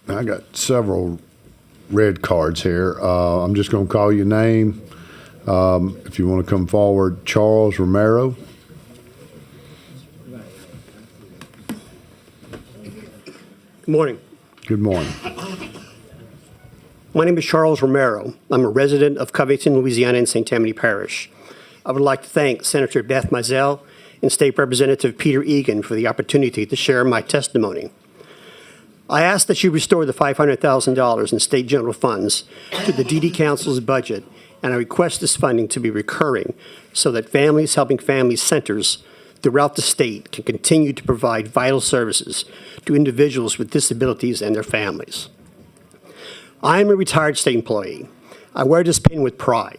I got several red cards here. I'm just going to call your name. If you want to come forward, Charles Romero. Good morning. Good morning. My name is Charles Romero. I'm a resident of Covington, Louisiana in St. Tammany Parish. I would like to thank Senator Beth Mizell and State Representative Peter Egan for the opportunity to share my testimony. I ask that you restore the $500,000 in state general funds to the DD Council's budget, and I request this funding to be recurring so that Families Helping Families centers throughout the state can continue to provide vital services to individuals with disabilities and their families. I am a retired state employee. I wear this pin with pride.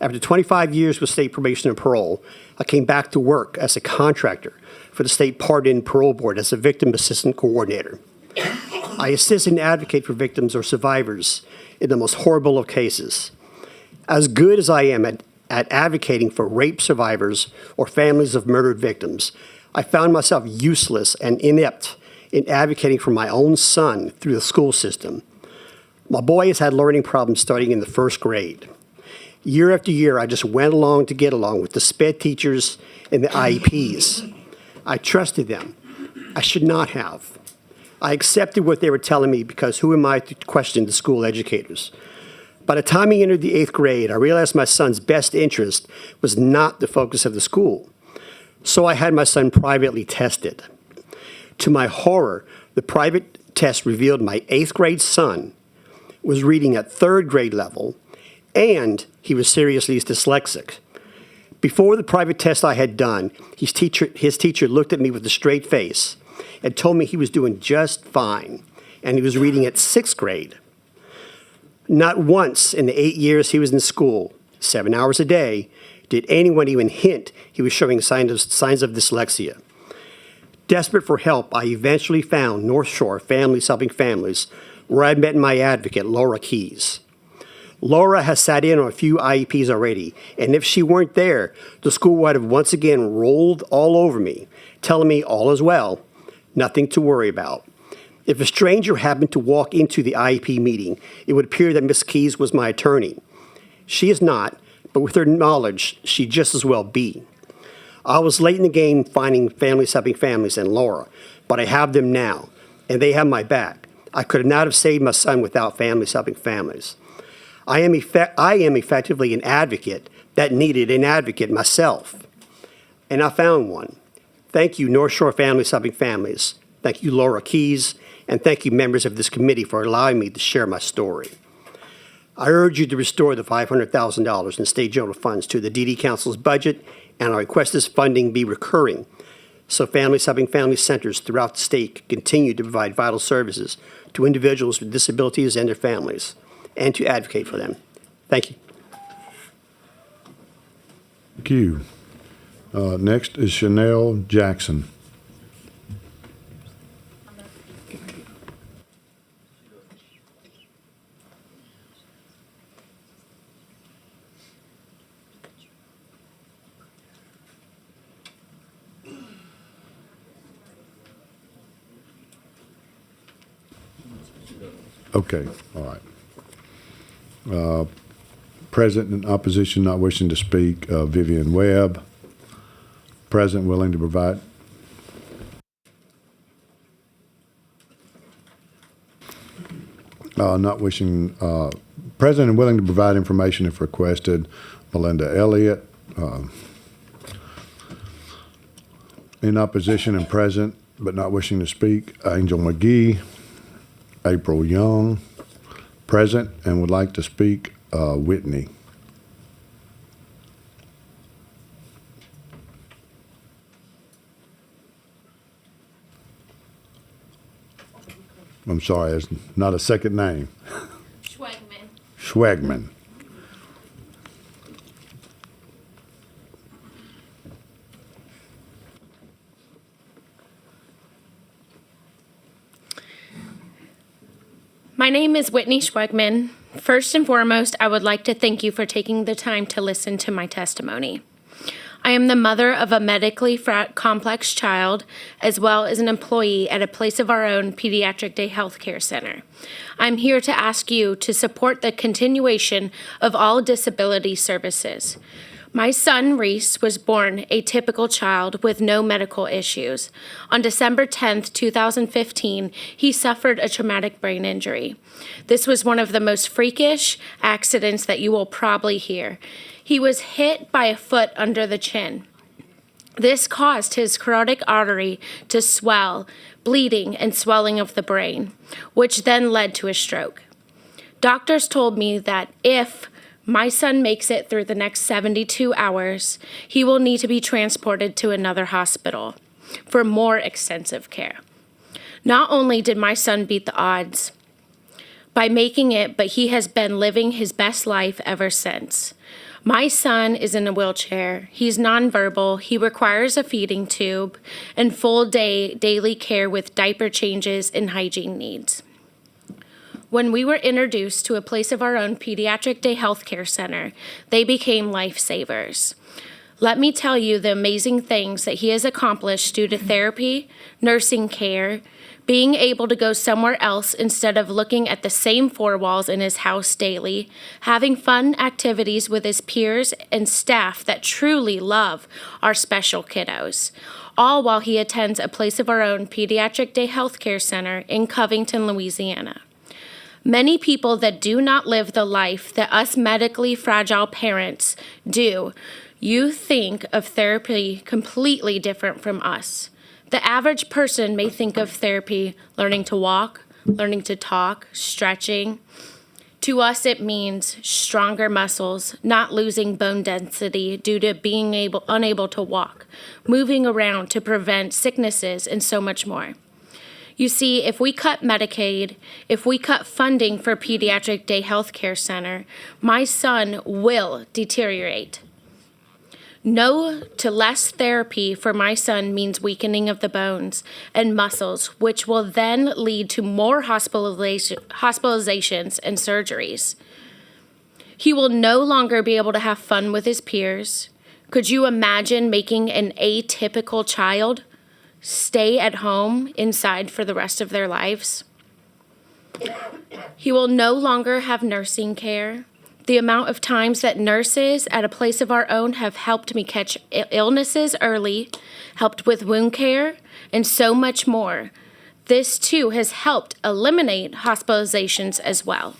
After 25 years with state probation and parole, I came back to work as a contractor for the State Pardon and Parole Board as a victim assistant coordinator. I assist and advocate for victims or survivors in the most horrible of cases. As good as I am at advocating for rape survivors or families of murdered victims, I found myself useless and inept in advocating for my own son through the school system. My boy has had learning problems starting in the first grade. Year after year, I just went along to get along with the SPED teachers and the IEPs. I trusted them. I should not have. I accepted what they were telling me because who am I to question the school educators? By the time he entered the 8th grade, I realized my son's best interest was not the focus of the school. So I had my son privately tested. To my horror, the private test revealed my 8th grade son was reading at 3rd grade level, and he was seriously dyslexic. Before the private test I had done, his teacher looked at me with a straight face and told me he was doing just fine, and he was reading at 6th grade. Not once in the 8 years he was in school, 7 hours a day, did anyone even hint he was showing signs of dyslexia. Desperate for help, I eventually found North Shore Families Helping Families, where I met my advocate, Laura Keys. Laura has sat in on a few IEPs already, and if she weren't there, the school would have once again rolled all over me, telling me all is well, nothing to worry about. If a stranger happened to walk into the IEP meeting, it would appear that Ms. Keys was my attorney. She is not, but with her knowledge, she'd just as well be. I was late in the game finding Families Helping Families and Laura, but I have them now, and they have my back. I could not have saved my son without Families Helping Families. I am effectively an advocate that needed an advocate myself, and I found one. Thank you, North Shore Families Helping Families. Thank you, Laura Keys, and thank you, members of this committee, for allowing me to share my story. I urge you to restore the $500,000 in state general funds to the DD Council's budget, and I request this funding be recurring so Families Helping Families centers throughout the state can continue to provide vital services to individuals with disabilities and their families, and to advocate for them. Thank you. Thank you. Next is Chanel Jackson. Okay, all right. Present in opposition, not wishing to speak, Vivian Webb. Present, willing to provide. Not wishing, present and willing to provide information if requested, Melinda Elliott. In opposition and present, but not wishing to speak, Angel McGee. April Young. Present and would like to speak, Whitney. I'm sorry, it's not a second name. Schwegman. My name is Whitney Schwegman. First and foremost, I would like to thank you for taking the time to listen to my testimony. I am the mother of a medically complex child, as well as an employee at a place of our own pediatric day healthcare center. I'm here to ask you to support the continuation of all disability services. My son, Reese, was born a typical child with no medical issues. On December 10th, 2015, he suffered a traumatic brain injury. This was one of the most freakish accidents that you will probably hear. He was hit by a foot under the chin. This caused his carotid artery to swell, bleeding and swelling of the brain, which then led to a stroke. Doctors told me that if my son makes it through the next 72 hours, he will need to be transported to another hospital for more extensive care. Not only did my son beat the odds by making it, but he has been living his best life ever since. My son is in a wheelchair. He's nonverbal. He requires a feeding tube and full daily care with diaper changes and hygiene needs. When we were introduced to a place of our own pediatric day healthcare center, they became lifesavers. Let me tell you the amazing things that he has accomplished due to therapy, nursing care, being able to go somewhere else instead of looking at the same four walls in his house daily, having fun activities with his peers and staff that truly love our special kiddos, all while he attends a place of our own pediatric day healthcare center in Covington, Louisiana. Many people that do not live the life that us medically fragile parents do, you think of therapy completely different from us. The average person may think of therapy learning to walk, learning to talk, stretching. To us, it means stronger muscles, not losing bone density due to being unable to walk, moving around to prevent sicknesses, and so much more. You see, if we cut Medicaid, if we cut funding for Pediatric Day Healthcare Center, my son will deteriorate. No to less therapy for my son means weakening of the bones and muscles, which will then lead to more hospitalizations and surgeries. He will no longer be able to have fun with his peers. Could you imagine making an atypical child stay at home inside for the rest of their lives? He will no longer have nursing care. The amount of times that nurses at a place of our own have helped me catch illnesses early, helped with wound care, and so much more. This too has helped eliminate hospitalizations as well.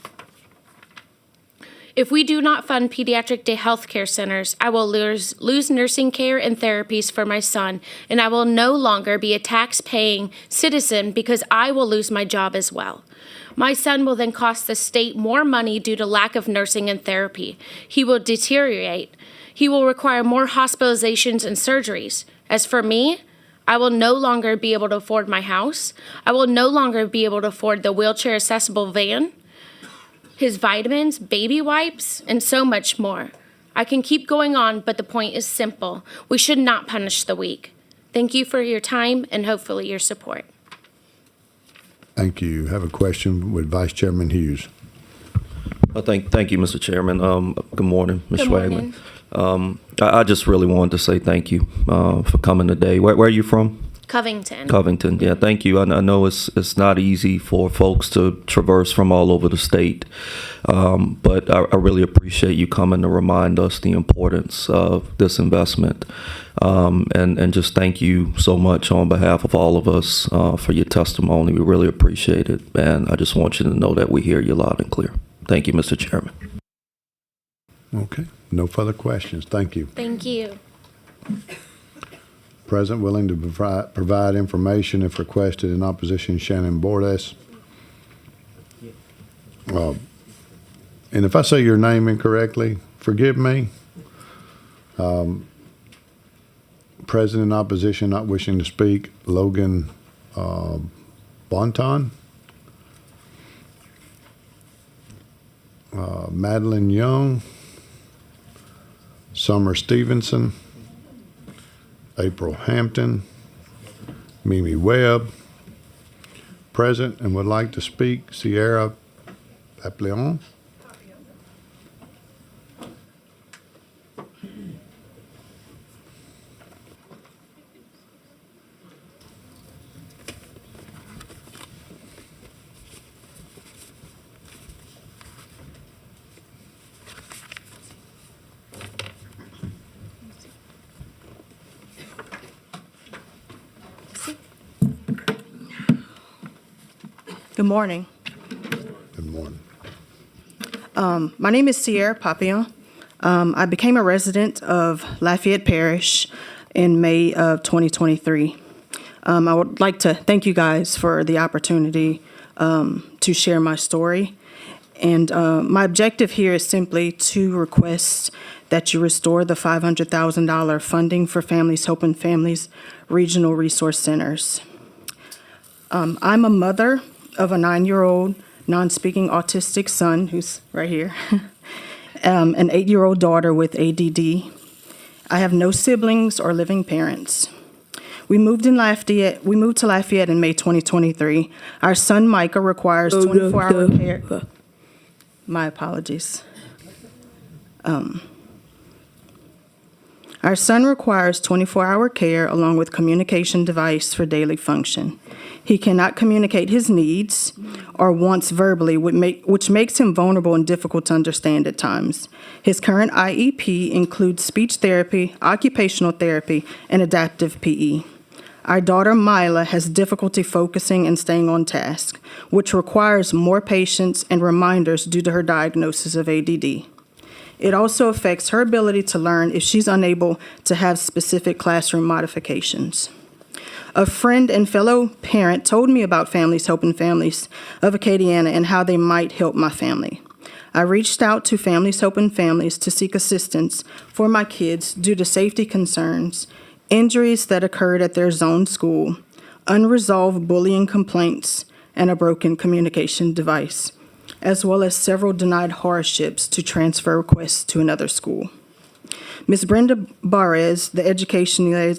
If we do not fund pediatric day healthcare centers, I will lose nursing care and therapies for my son, and I will no longer be a tax-paying citizen because I will lose my job as well. My son will then cost the state more money due to lack of nursing and therapy. He will deteriorate. He will require more hospitalizations and surgeries. As for me, I will no longer be able to afford my house. I will no longer be able to afford the wheelchair-accessible van, his vitamins, baby wipes, and so much more. I can keep going on, but the point is simple. We should not punish the weak. Thank you for your time and hopefully your support. Thank you. Have a question with Vice Chairman Hughes. Thank you, Mr. Chairman. Good morning, Ms. Good Schwagman. morning. I just really wanted to say thank you for coming today. Where are you from? Covington. Covington. Yeah, thank you. I know it's not easy for folks to traverse from all over the state, but I really appreciate you coming to remind us the importance of this investment. And just thank you so much on behalf of all of us for your testimony. We really appreciate it. And I just want you to know that we hear you loud and clear. Thank you, Mr. Chairman. Okay. No further questions. Thank you. Thank you. Present, willing to provide information if requested. In opposition, Shannon Bordes. And if I say your name incorrectly, forgive me. Present in opposition, not wishing to speak, Logan Bonton. Madeline Young. Summer Stevenson. April Hampton. Mimi Webb. Present and would like to speak, Sierra Papillon. Good morning. Good morning. My name is Sierra Papillon. I became a resident of Lafayette Parish in May of 2023. I would like to thank you guys for the opportunity to share my story. And my objective here is simply to request that you restore the $500,000 funding for Families Helping Families Regional Resource Centers. I'm a mother of a 9-year-old non-speaking autistic son, who's right here, an 8-year-old daughter with ADD. I have no siblings or living parents. We moved to Lafayette in May 2023. Our son Micah requires 24-hour care. My apologies. Our son requires 24-hour care along with communication device for daily function. He cannot communicate his needs or wants verbally, which makes him vulnerable and difficult to understand at times. His current IEP includes speech therapy, occupational therapy, and adaptive PE. Our daughter Mila has difficulty focusing and staying on task, which requires more patience and reminders due to her diagnosis of ADD. It also affects her ability to learn if she's unable to have specific classroom modifications. A friend and fellow parent told me about Families Helping Families of Acadiana and how they might help my family. I reached out to Families Helping Families to seek assistance for my kids due to safety concerns, injuries that occurred at their zone school, unresolved bullying complaints, and a broken communication device, as well as several denied hardships to transfer requests to another school. Ms. Brenda Barres, the education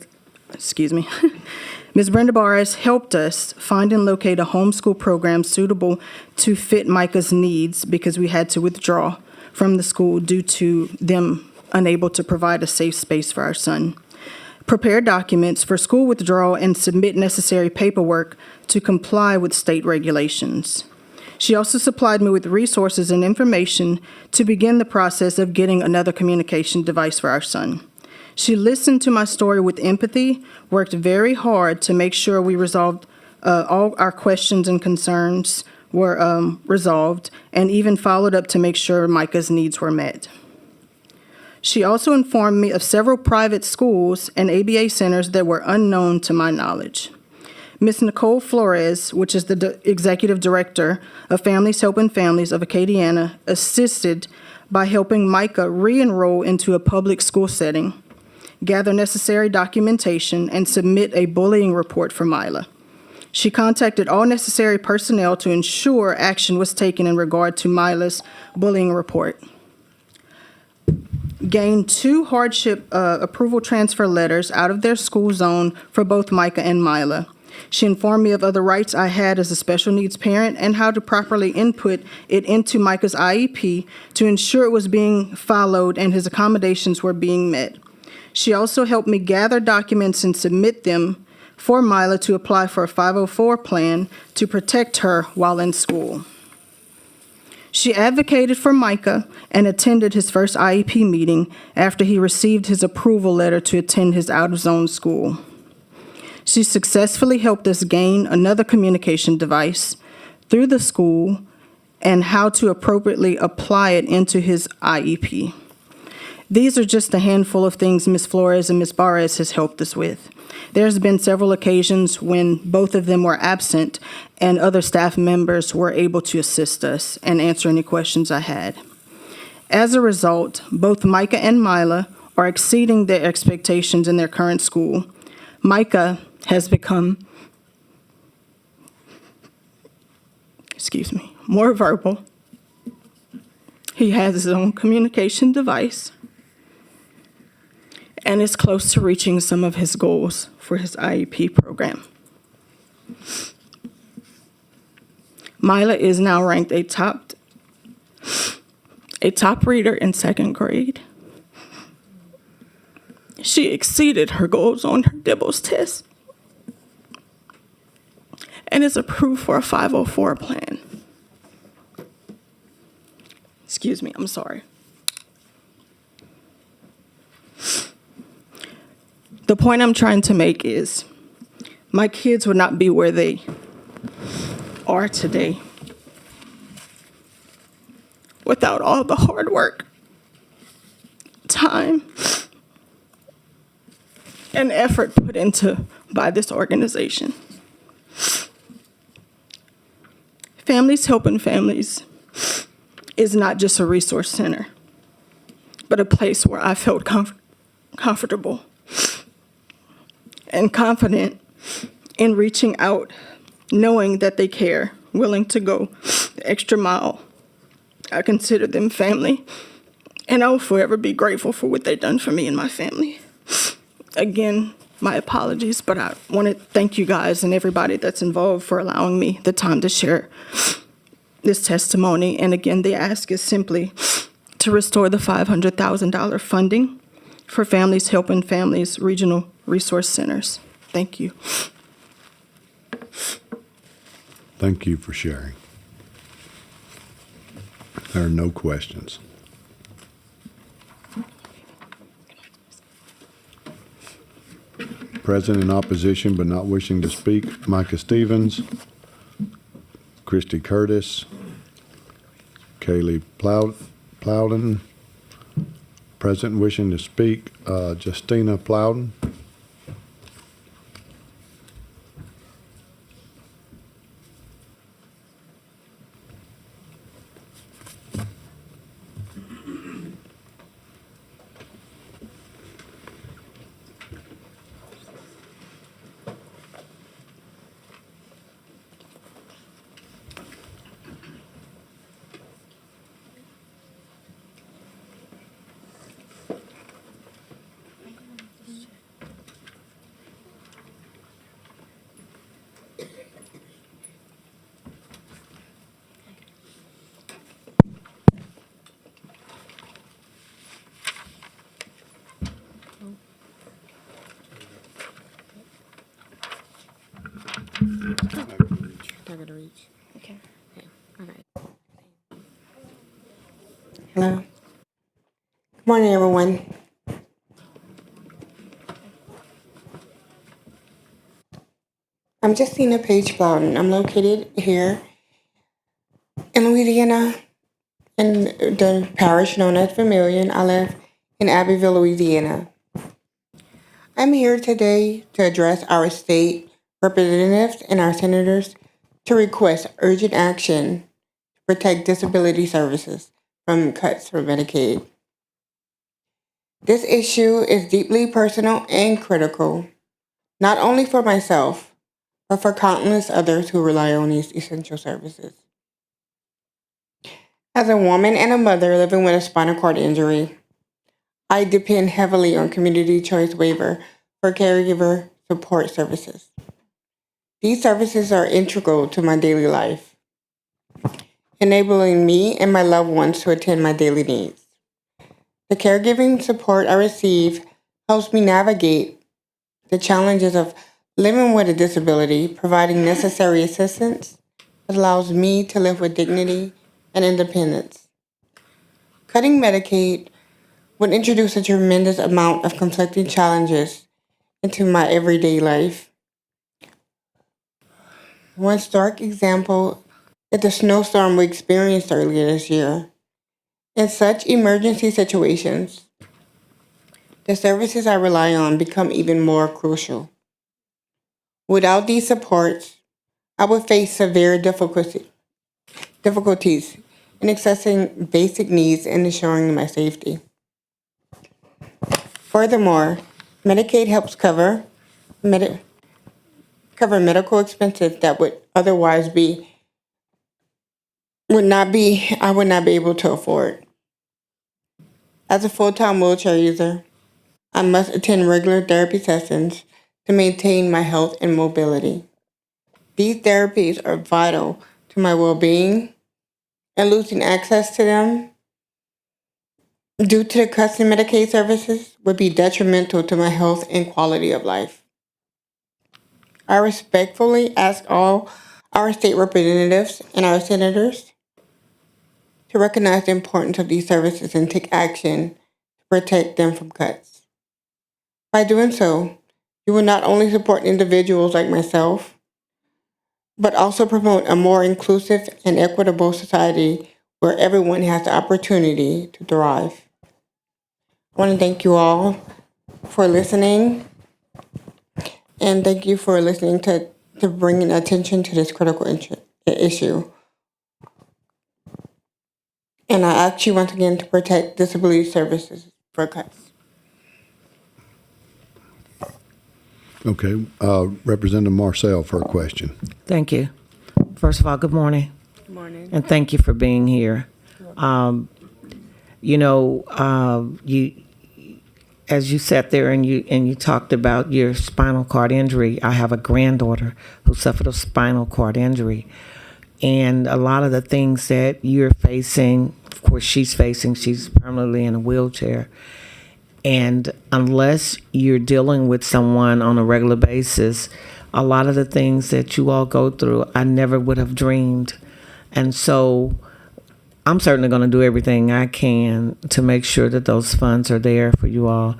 Ms. Brenda Barres helped us find and locate a homeschool program suitable to fit Micah's needs because we had to withdraw from the school due to them unable to provide a safe space for our son. Prepare documents for school withdrawal and submit necessary paperwork to comply with state regulations. She also supplied me with resources and information to begin the process of getting another communication device for our son. She listened to my story with empathy, worked very hard to make sure we resolved all our questions and concerns were resolved, and even followed up to make sure Micah's needs were met. She also informed me of several private schools and ABA centers that were unknown to my knowledge. Ms. Nicole Flores, which is the Executive Director of Families Helping Families of Acadiana, assisted by helping Micah re-enroll into a public school setting, gather necessary documentation, and submit a bullying report for Mila. She contacted all necessary personnel to ensure action was taken in regard to Mila's bullying report. Gained 2 hardship approval transfer letters out of their school zone for both Micah and Mila. She informed me of other rights I had as a special needs parent and how to properly input it into Micah's IEP to ensure it was being followed and his accommodations were being met. She also helped me gather documents and submit them for Mila to apply for a 504 plan to protect her while in school. She advocated for Micah and attended his first IEP meeting after he received his approval letter to attend his out-of-zone school. She successfully helped us gain another communication device through the school and how to appropriately apply it into his IEP. These are just a handful of things Ms. Flores and Ms. Barres has helped us with. There's been several occasions when both of them were absent and other staff members were able to assist us and answer any questions I had. As a result, both Micah and Mila are exceeding their expectations in their current school. Micah has become, more verbal. He has his own communication device and is close to reaching some of his goals for his IEP program. Mila is now ranked a top reader in 2nd grade. She exceeded her goals on her DIBELS test and is approved for a 504 plan. I'm sorry. The point I'm trying to make is my kids would not be where they are today without all the hard work, time, and effort put into by this organization. Families Helping Families is not just a resource center, but a place where I felt comfortable and confident in reaching out, knowing that they care, willing to go the extra mile. I consider them family, and I will forever be grateful for what they've done for me and my family. Again, my apologies, but I want to thank you guys and everybody that's involved for allowing me the time to share this testimony. And again, the ask is simply to restore the $500,000 funding for Families Helping Families Regional Resource Centers. Thank you. Thank you for sharing. There are no questions. Present in opposition but not wishing to speak, Micah Stevens, Christy Curtis, Kaylee Plowden. Present wishing to speak, Justina Plowden. Not gonna reach. Okay. All right. Hello. Good morning, everyone. I'm Justina Page Plowden. I'm located here in Louisiana, in the parish known as Vermilion. I live in Abbeville, Louisiana. I'm here today to address our state representatives and our senators to request urgent action to protect disability services from cuts for Medicaid. This issue is deeply personal and critical, not only for myself, but for countless others who rely on these essential services. As a woman and a mother living with a spinal cord injury, I depend heavily on community choice waiver for caregiver support services. These services are integral to my daily life, enabling me and my loved ones to attend my daily needs. The caregiving support I receive helps me navigate the challenges of living with a disability, providing necessary assistance that allows me to live with dignity and independence. Cutting Medicaid would introduce a tremendous amount of conflicting challenges into my everyday life. One stark example is the snowstorm we experienced earlier this year. In such emergency situations, the services I rely on become even more crucial. Without these supports, I would face severe difficulties in accessing basic needs and ensuring my safety. Furthermore, Medicaid helps cover medical expenses that would otherwise I would not be able to afford. As a full-time wheelchair user, I must attend regular therapy sessions to maintain my health and mobility. These therapies are vital to my well-being, and losing access to them due to the cuts in Medicaid services would be detrimental to my health and quality of life. I respectfully ask all our state representatives and our senators to recognize the importance of these services and take action to protect them from cuts. By doing so, you will not only support individuals like myself, but also promote a more inclusive and equitable society where everyone has the opportunity to thrive. I want to thank you all for listening, and thank you for listening to bringing attention to this critical issue. And I ask you once again to protect disability services for cuts. Okay, Representative Marcel for a question. Thank you. First of all, good morning. Good morning. And thank you for being here. You as you sat there and you talked about your spinal cord injury, I have a granddaughter who suffered a spinal cord injury. And a lot of the things that you're facing, of course, she's permanently in a wheelchair. And unless you're dealing with someone on a regular basis, a lot of the things that you all go through, I never would have dreamed. And so I'm certainly going to do everything I can to make sure that those funds are there for you all,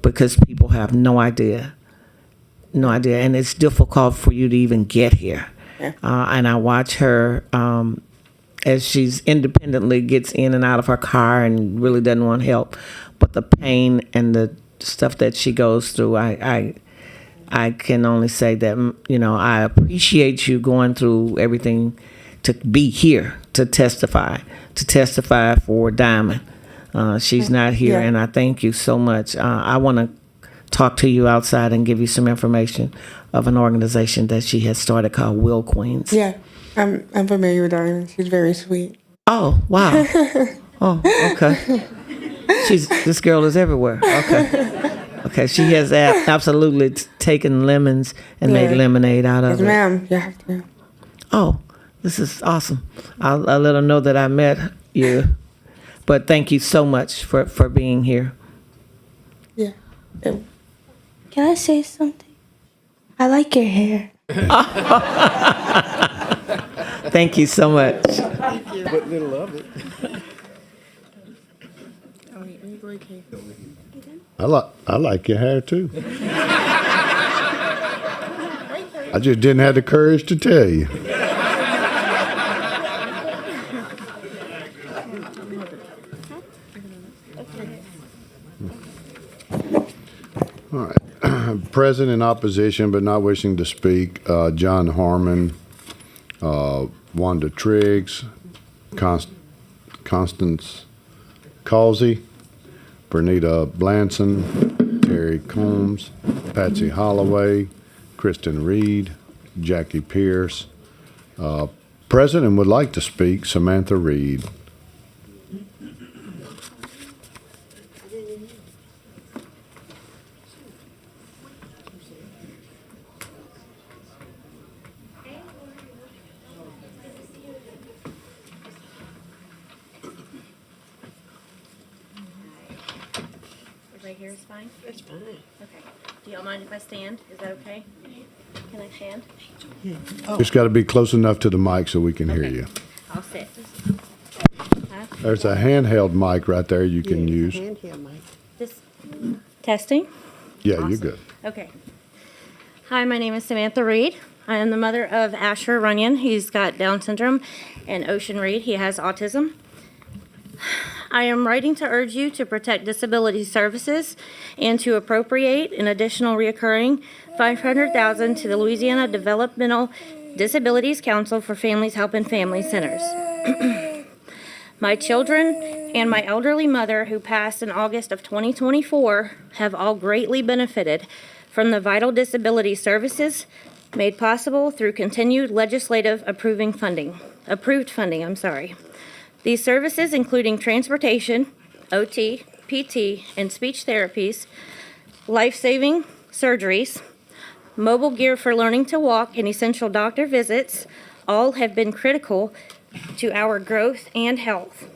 because people have no idea. And it's difficult for you to even get here. Yeah. And I watch her as she's independently gets in and out of her car and really doesn't want help. But the pain and the stuff that she goes through, I can only say that, I appreciate you going through everything to be here, to testify for Diamond. She's not here, Yeah. and I thank you so much. I want to talk to you outside and give you some information of an organization that she has started called Will Queens. Yeah, I'm familiar with her. She's very sweet. Oh, wow. Oh, okay. This girl is everywhere. Okay. She has absolutely taken lemons and made lemonade out of Yes, it. ma'am. You have to. Oh, this is awesome. I'll let her know that I met you. But thank you so much for being here. Yeah. Can I say something? I like your hair. Thank you so much. I like your hair too. I just didn't have the courage to tell you. All right. Present in opposition but not wishing to speak, John Harmon, Wanda Triggs, Constance Causey, Bernita Blanson, Terry Combs, Patsy Holloway, Kristen Reed, Jackie Pierce. Present and would like to speak, Samantha Reed. Right here is fine? It's fine. Okay. Do y'all mind if I stand? Is that okay? Can I stand? Just got to be close enough to the mic so we can hear Okay. you. I'll sit. There's a handheld mic right there you can use. Just testing. Yeah, you're good. Okay. Hi, my name is Samantha Reed. I am the mother of Asher Runyon. He's got Down syndrome, and Ocean Reed. He has autism. I am writing to urge you to protect disability services and to appropriate an additional reoccurring $500,000 to the Louisiana Developmental Disabilities Council for Families Helping Family Centers. My children and my elderly mother, who passed in August of 2024, have all greatly benefited from the vital disability services made possible through continued legislative approved funding. These services, including transportation, OT, PT, and speech therapies, life-saving surgeries, mobile gear for learning to walk, and essential doctor visits, all have been critical to our growth and health.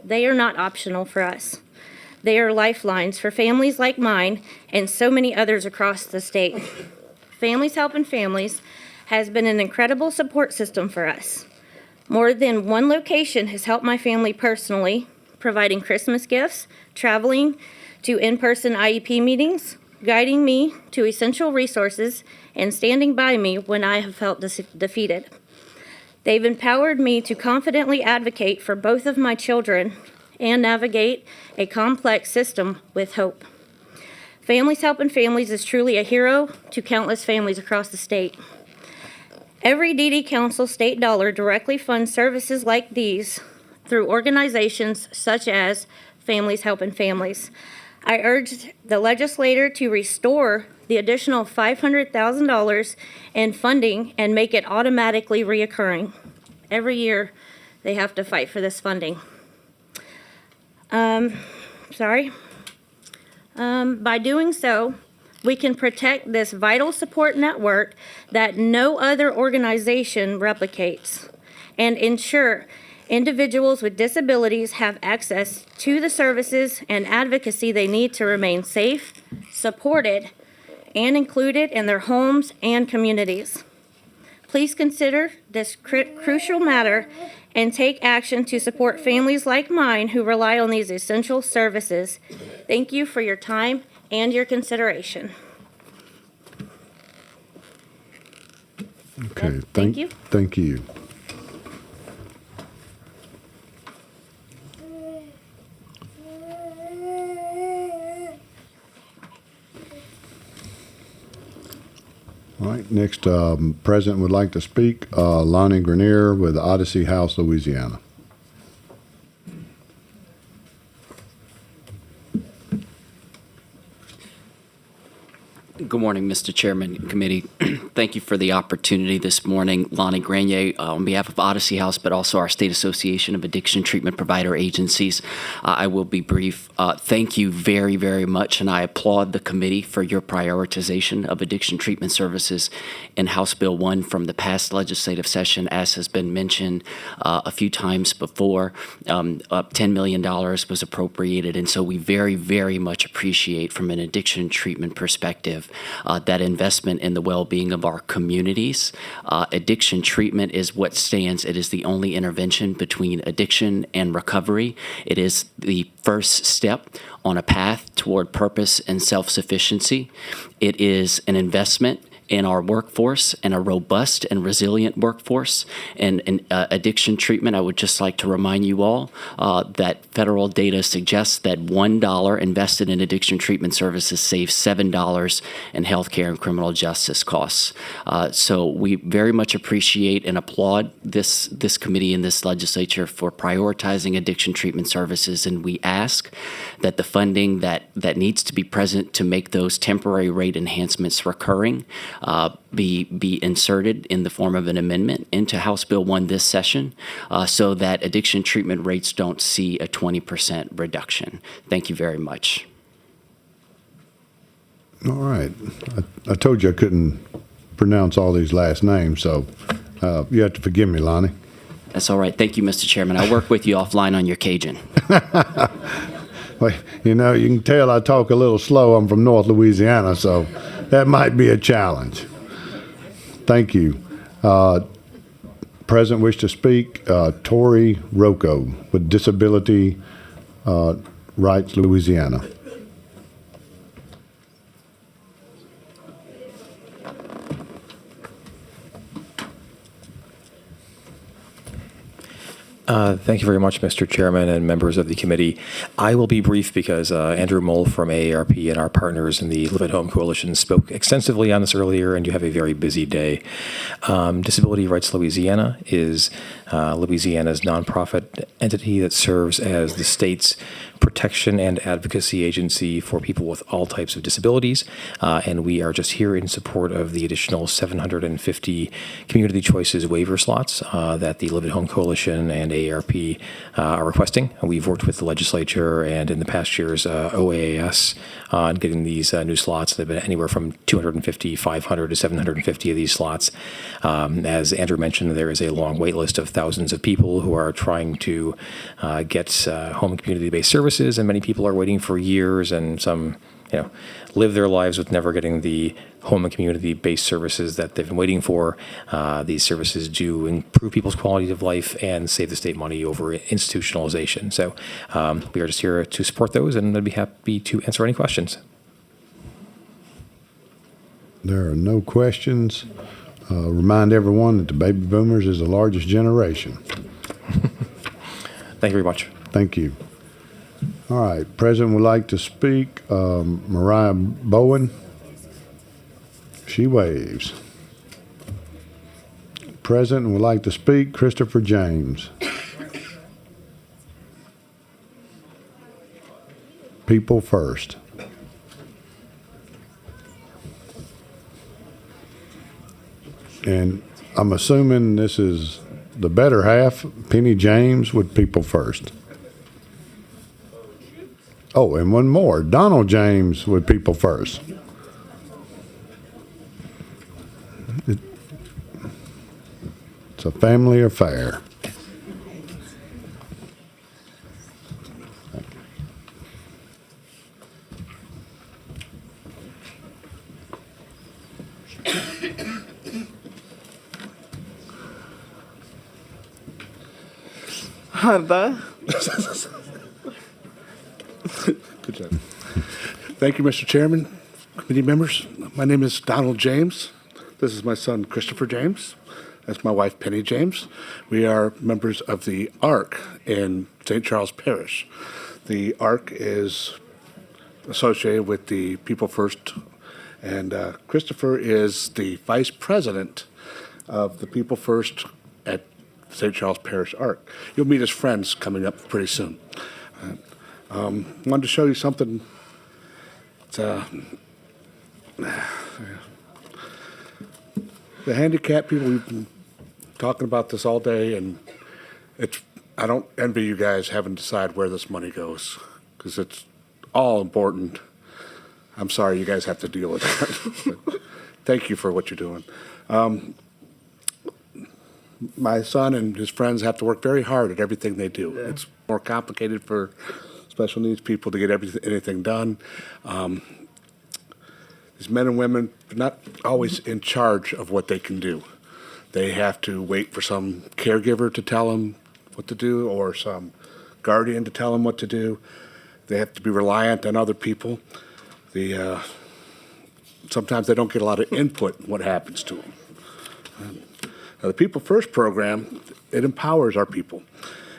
They are not optional for us. They are lifelines for families like mine and so many others across the state. Families Helping Families has been an incredible support system for us. More than one location has helped my family personally, providing Christmas gifts, traveling to in-person IEP meetings, guiding me to essential resources and standing by me when I have felt defeated. They've empowered me to confidently advocate for both of my children and navigate a complex system with hope. Families Helping Families is truly a hero to countless families across the state. Every DD Council state dollar directly funds services like these through organizations such as Families Helping Families. I urge the legislator to restore the additional $500,000 in funding and make it automatically reoccurring. Every year, they have to fight for this funding. By doing so, we can protect this vital support network that no other organization replicates and ensure individuals with disabilities have access to the services and advocacy they need to remain safe, supported, and included in their homes and communities. Please consider this crucial matter and take action to support families like mine who rely on these essential services. Thank you for your time and your consideration. Okay, Thank you. Thank you. All right, next, President would like to speak, Lonnie Grenier with Odyssey House, Louisiana. Good morning, Mr. Chairman and Committee. Thank you for the opportunity this morning. Lonnie Grenier, on behalf of Odyssey House, but also our State Association of Addiction Treatment Provider Agencies. I will be brief. Thank you very, very much, and I applaud the committee for your prioritization of addiction treatment services in House Bill 1 from the past legislative session, as has been mentioned a few times before. $10 million was appropriated, and so we very, very much appreciate, from an addiction treatment perspective, that investment in the well-being of our communities. Addiction treatment is what stands. It is the only intervention between addiction and recovery. It is the first step on a path toward purpose and self-sufficiency. It is an investment in our workforce and a robust and resilient workforce. And addiction treatment, I would just like to remind you all that federal data suggests that $1 invested in addiction treatment services saves $7 in healthcare and criminal justice costs. So we very much appreciate and applaud this committee and this legislature for prioritizing addiction treatment services, and we ask that the funding that needs to be present to make those temporary rate enhancements recurring be inserted in the form of an amendment into House Bill 1 this session, so that addiction treatment rates don't see a 20% reduction. Thank you very much. All right. I told you I couldn't pronounce all these last names, so you have to forgive me, Lonnie. That's all right. Thank you, Mr. Chairman. I'll work with you offline on your Cajun. Well, you know, you can tell I talk a little slow. I'm from North Louisiana, so that might be a challenge. Thank you. President wish to speak, Tori Rocco with Disability Rights Louisiana. Thank you very much, Mr. Chairman and members of the committee. I will be brief because Andrew Moll from AARP and our partners in the Live at Home Coalition spoke extensively on this earlier, and you have a very busy day. Disability Rights Louisiana is Louisiana's nonprofit entity that serves as the state's protection and advocacy agency for people with all types of disabilities, and we are just here in support of the additional 750 Community Choices waiver slots that the Live at Home Coalition and AARP are requesting. We've worked with the legislature and in the past years OAAS on getting these new slots. They've been anywhere from 250, 500 to 750 of these slots. As Andrew mentioned, there is a long wait list of thousands of people who are trying to get home and community-based services, and many people are waiting for years, and some, live their lives with never getting the home and community-based services that they've been waiting for. These services do improve people's quality of life and save the state money over institutionalization. So we are just here to support those, and I'd be happy to answer any questions. There are no questions. Remind everyone that the baby boomers is the largest generation. Thank you very much. Thank you. All right, President would like to speak. Mariah Bowen. She waves. President would like to speak. Christopher James. People first. And I'm assuming this is the better half, Penny James with People First. Oh, and one more, Donald James with People First. It's a family affair. Good job. Thank you, Mr. Chairman, committee members. My name is Donald James. This is my son, Christopher James. That's my wife, Penny James. We are members of the ARC in St. Charles Parish. The ARC is associated with the People First, and Christopher is the vice president of the People First at St. Charles Parish ARC. You'll meet his friends coming up pretty soon. Wanted to show you something. It's the handicapped people. We've been talking about this all day, and I don't envy you guys having to decide where this money goes, because it's all important. I'm sorry you guys have to deal with that. But thank you for what you're doing. My son and his friends have to work very hard at everything they do. Yeah. It's more complicated for special needs people to get anything done. These men and women are not always in charge of what they can do. They have to wait for some caregiver to tell them what to do, or some guardian to tell them what to do. They have to be reliant on other people. Sometimes they don't get a lot of input in what happens to them. Now, the People First program, it empowers our people.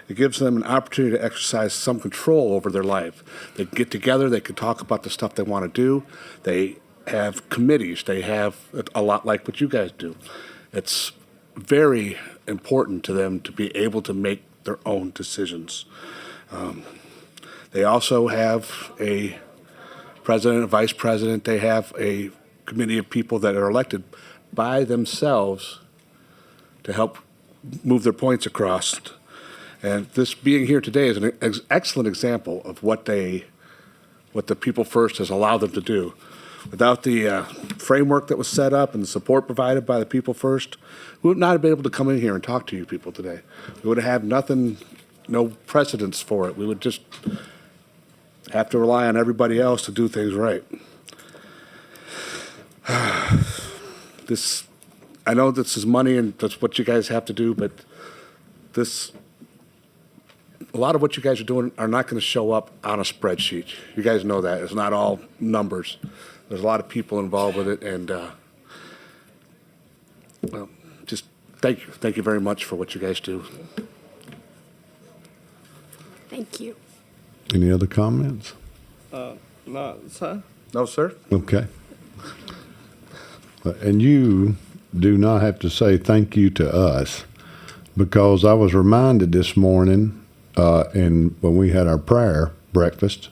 It gives them an opportunity to exercise some control over their life. They get together, they can talk about the stuff they want to do. They have committees. They have a lot like what you guys do. It's very important to them to be able to make their own decisions. They also have a president, a vice president. They have a committee of people that are elected by themselves to help move their points across. And this being here today is an excellent example of what the People First has allowed them to do. Without the framework that was set up and the support provided by the People First, we would not have been able to come in here and talk to you people today. We would have had nothing, no precedence for it. We would just have to rely on everybody else to do things right. I know this is money and that's what you guys have to do, but a lot of what you guys are doing are not going to show up on a spreadsheet. You guys know that. It's not all numbers. There's a lot of people involved with it, and well, just thank you. Thank you very much for what you guys do. Thank you. Any other comments? No, sir. No, sir. Okay. And you do not have to say thank you to us, because I was reminded this morning when we had our prayer breakfast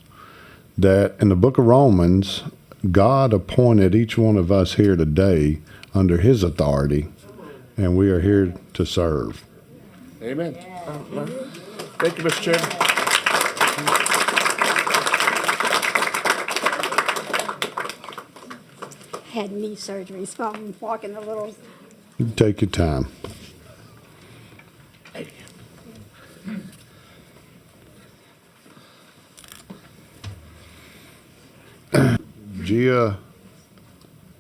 that in the book of Romans, God appointed each one of us here today under his authority, and we are here to serve. Amen. Thank you, Mr. Chairman. Had knee surgery, so I'm walking a little. You take your time.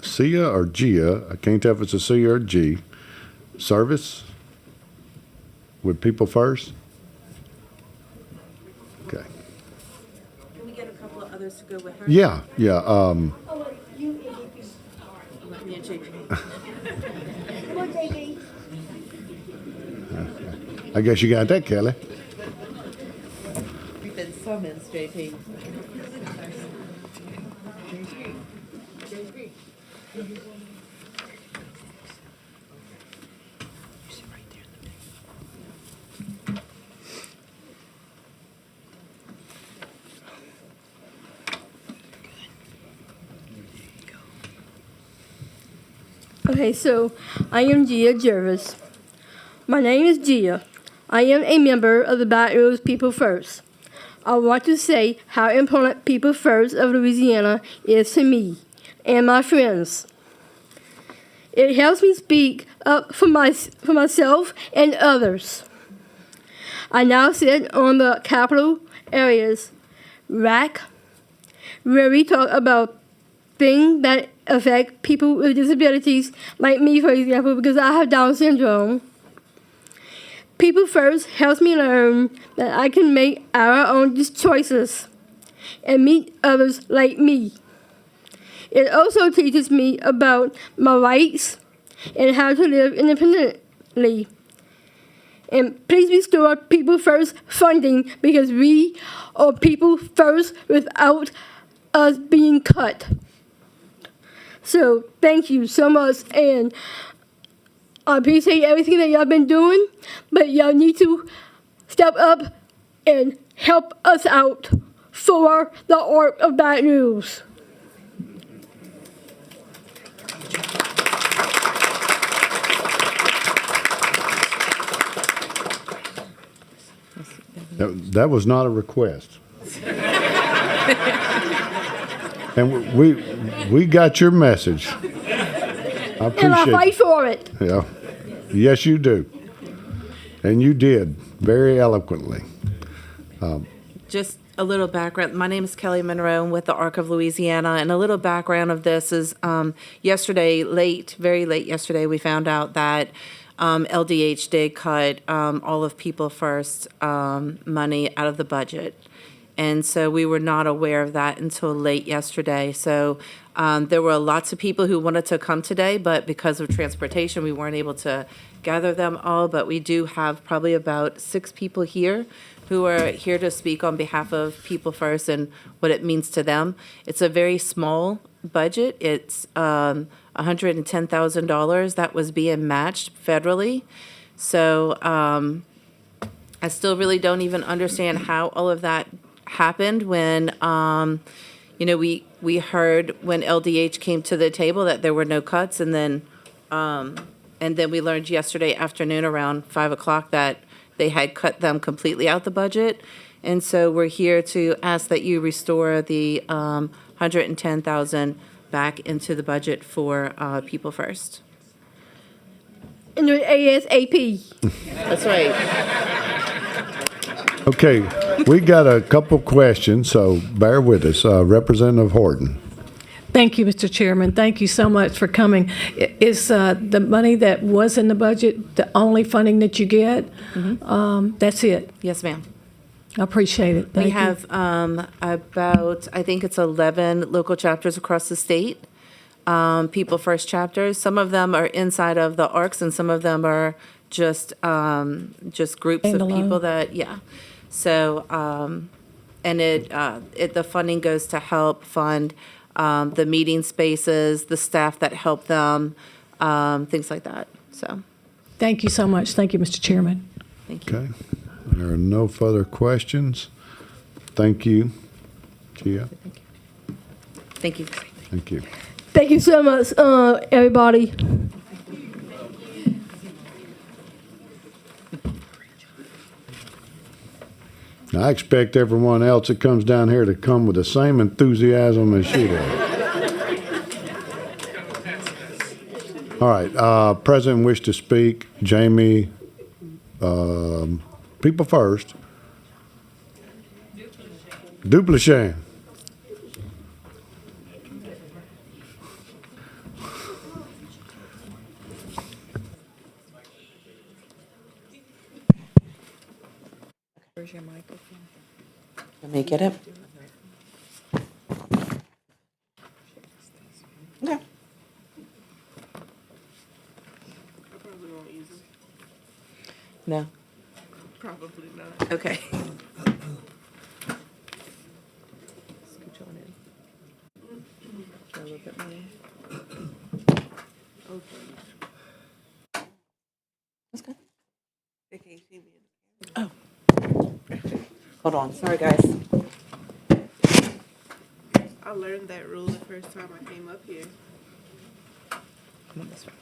Sia or Gia, I can't tell if it's a C or a G, service with People First? Okay. Can we get a couple of others to go with her? Yeah. I guess you got that, Kelly. We've been summoned, JP. Okay, so I am Gia Jervis. My name is Gia. I am a member of the Baton Rouge People First. I want to say how important People First of Louisiana is to me and my friends. It helps me speak up for myself and others. I now sit on the Capital Areas RAC, where we talk about things that affect people with disabilities, like me, for example, because I have Down syndrome. People First helps me learn that I can make our own choices and meet others like me. It also teaches me about my rights and how to live independently. And please restore People First funding, because we are People First without us being cut. So thank you so much, and I appreciate everything that y'all been doing, but y'all need to step up and help us out for the Arc of Baton Rouge. That was not a request. And we got your message. I appreciate And I fight for it. Yeah. Yes, you do. And you did very eloquently. Just a little background. My name is Kelly Monroe. I'm with the Arc of Louisiana. And a little background of this is yesterday, very late yesterday, we found out that LDH did cut all of People First money out of the budget. And so we were not aware of that until late yesterday. So there were lots of people who wanted to come today, but because of transportation, we weren't able to gather them all. But we do have probably about 6 people here who are here to speak on behalf of People First and what it means to them. It's a very small budget. It's $110,000 that was being matched federally. So I still really don't even understand how all of that happened when, we heard when LDH came to the table that there were no cuts, and then we learned yesterday afternoon around 5 o'clock that they had cut them completely out the budget. And so we're here to ask that you restore the $110,000 back into the budget for People First. And the ASAP. That's right. Okay, we got a couple questions, so bear with us. Representative Horton. Thank you, Mr. Chairman. Thank you so much for coming. Is the money that was in the budget the only funding that you get? Mm-hmm. That's it? Yes, ma'am. I appreciate it. Thank We you. have about, I think it's 11 local chapters across the state, People First chapters. Some of them are inside of the ARCs, and some of them are just groups of people that, yeah. So, and the funding goes to help fund the meeting spaces, the staff that help them, things like that. So, Thank you so much. Thank you, Mr. Chairman. thank you. Okay. There are no further questions. Thank you, Gia. Thank you. Thank you. Thank you so much, everybody. Now, I expect everyone else that comes down here to come with the same enthusiasm as she does. All right, President wish to speak. Jamie, People First. Duplichan. Where's your microphone? Let me get it. Okay. No? Probably not. Okay. Scooch on in. A little bit more. That's good. Oh. Hold on. Sorry, guys. I learned that rule the first time I came up here. Come on this way.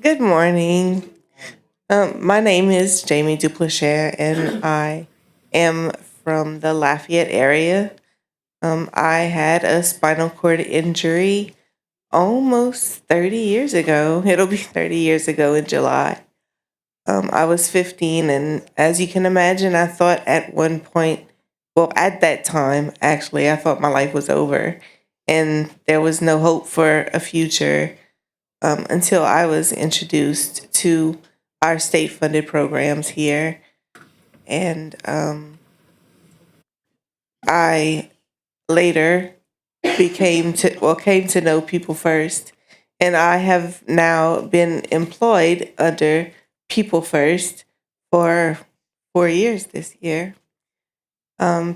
Good morning. My name is Jamie Duplachère, and I am from the Lafayette area. I had a spinal cord injury almost 30 years ago. It'll be 30 years ago in July. I was 15, and as you can imagine, I thought at one point, well, at that time, actually, I thought my life was over and there was no hope for a future until I was introduced to our state-funded programs here. And I later came to know People First, and I have now been employed under People First for 4 years this year.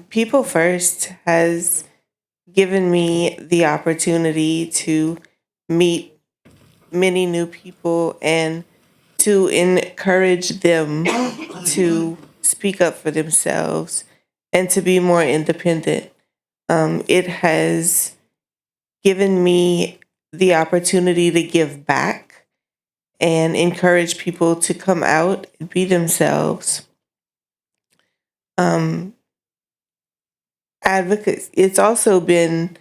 People First has given me the opportunity to meet many new people and to encourage them to speak up for themselves and to be more independent. It has given me the opportunity to give back and encourage people to come out and be themselves. Advocates. It's also been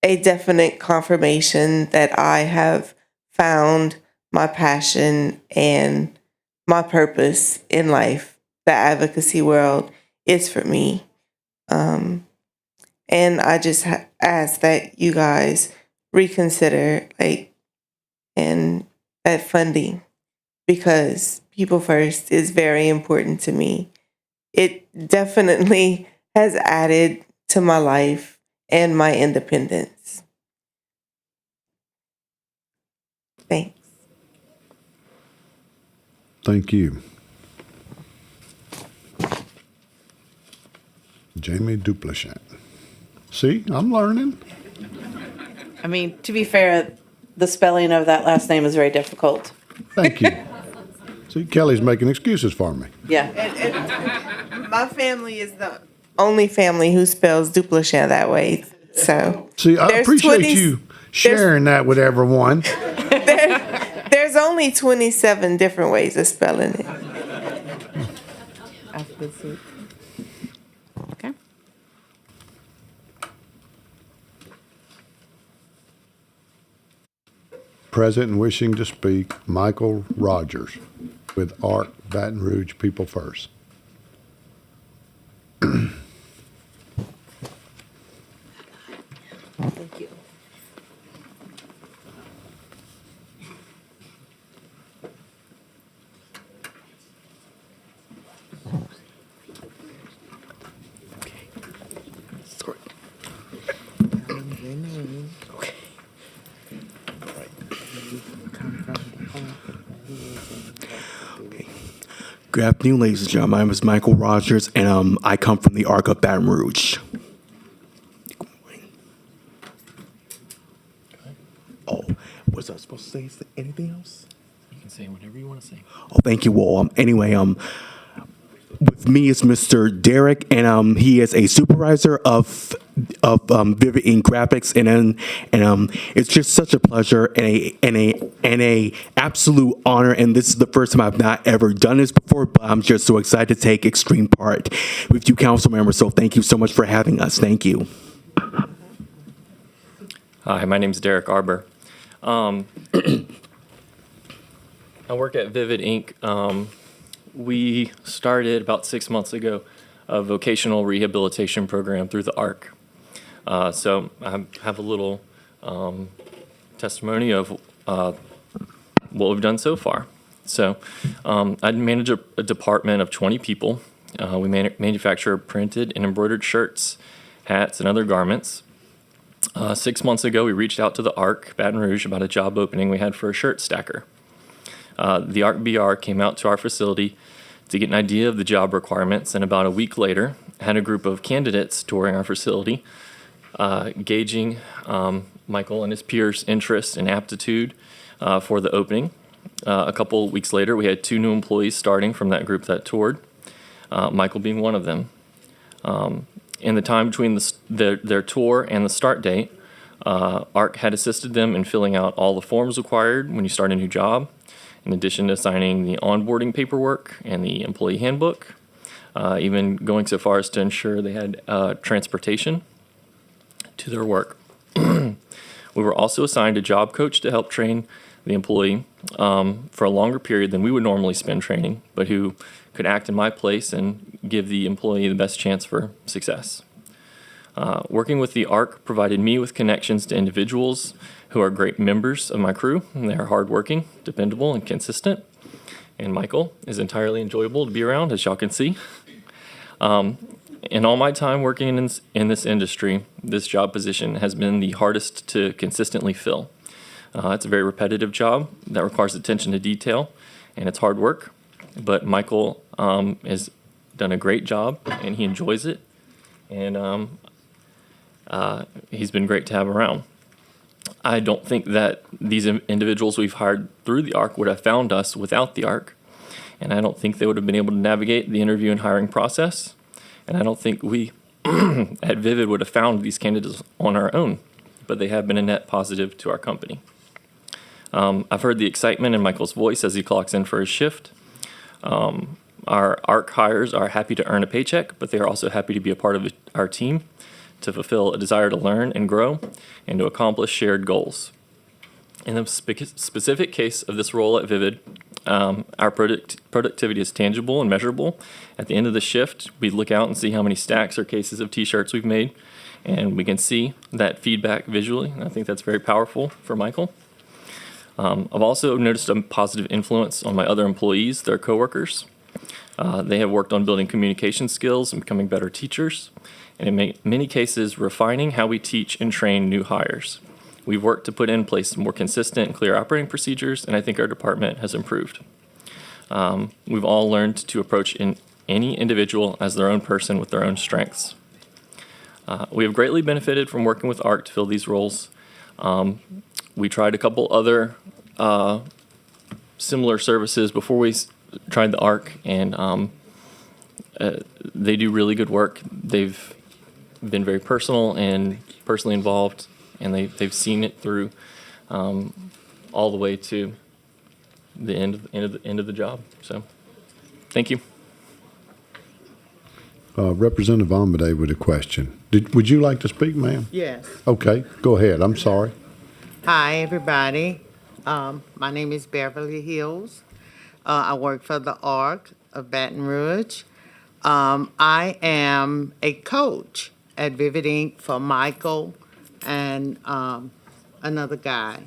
a definite confirmation that I have found my passion and my purpose in life. The advocacy world is for me. And I just ask that you guys reconsider and that funding, because People First is very important to me. It definitely has added to my life and my independence. Thanks. Thank you. Jamie Duplachère. See, I'm learning. I mean, to be fair, the spelling of that last name is very difficult. Thank you. See, Kelly's making excuses for me. Yeah. And my family is the only family who spells Duplachère that way. So See, I appreciate you sharing that with everyone. There's only 27 different ways of spelling it. Okay. Present and wishing to speak, Michael Rogers with ARC Baton Rouge People First. Thank you. Good afternoon, ladies and gentlemen. My name is Michael Rogers, and I come from the ARC of Baton Rouge. Oh, was I supposed to say anything else? You can say whatever you want to say. Oh, thank you all. Anyway, with me is Mr. Derek, and he is a supervisor of Vivid Ink Graphics, and it's just such a pleasure and a absolute honor. And this is the first time I've not ever done this before, but I'm just so excited to take extreme part with you, council members. So thank you so much for having us. Thank you. Hi, my name is Derek Arbor. I work at Vivid Ink. We started about 6 months ago a vocational rehabilitation program through the ARC. So I have a little testimony of what we've done so far. So I manage a department of 20 people. We manufacture printed and embroidered shirts, hats, and other garments. 6 months ago, we reached out to the ARC Baton Rouge about a job opening we had for a shirt stacker. The ARC BR came out to our facility to get an idea of the job requirements, and about a week later, had a group of candidates touring our facility, gauging Michael and his peers' interest and aptitude for the opening. A couple weeks later, we had 2 new employees starting from that group that toured, Michael being one of them. In the time between their tour and the start date, ARC had assisted them in filling out all the forms required when you start a new job, in addition to signing the onboarding paperwork and the employee handbook, even going so far as to ensure they had transportation to their work. We were also assigned a job coach to help train the employee for a longer period than we would normally spend training, but who could act in my place and give the employee the best chance for success. Working with the ARC provided me with connections to individuals who are great members of my crew, and they are hardworking, dependable, and consistent. And Michael is entirely enjoyable to be around, as y'all can see. In all my time working in this industry, this job position has been the hardest to consistently fill. It's a very repetitive job that requires attention to detail, and it's hard work. But Michael has done a great job, and he enjoys it, and he's been great to have around. I don't think that these individuals we've hired through the ARC would have found us without the ARC, and I don't think they would have been able to navigate the interview and hiring process, and I don't think we at Vivid would have found these candidates on our own, but they have been a net positive to our company. I've heard the excitement in Michael's voice as he clocks in for his shift. Our ARC hires are happy to earn a paycheck, but they are also happy to be a part of our team to fulfill a desire to learn and grow and to accomplish shared goals. In the specific case of this role at Vivid, our productivity is tangible and measurable. At the end of the shift, we look out and see how many stacks or cases of t-shirts we've made, and we can see that feedback visually. I think that's very powerful for Michael. I've also noticed a positive influence on my other employees, their coworkers. They have worked on building communication skills and becoming better teachers, and in many cases, refining how we teach and train new hires. We've worked to put in place more consistent and clear operating procedures, and I think our department has improved. We've all learned to approach any individual as their own person with their own strengths. We have greatly benefited from working with ARC to fill these roles. We tried a couple other similar services before we tried the ARC, and they do really good work. They've been very personal and personally involved, and they've seen it through all the way to the end of the job. So, thank you. Representative Amade with a question. Would you like to speak, ma'am? Yes. Okay, go ahead. I'm sorry. Hi, everybody. My name is Beverly Hills. I work for the ARC of Baton Rouge. I am a coach at Vivid Inc. for Michael and another guy.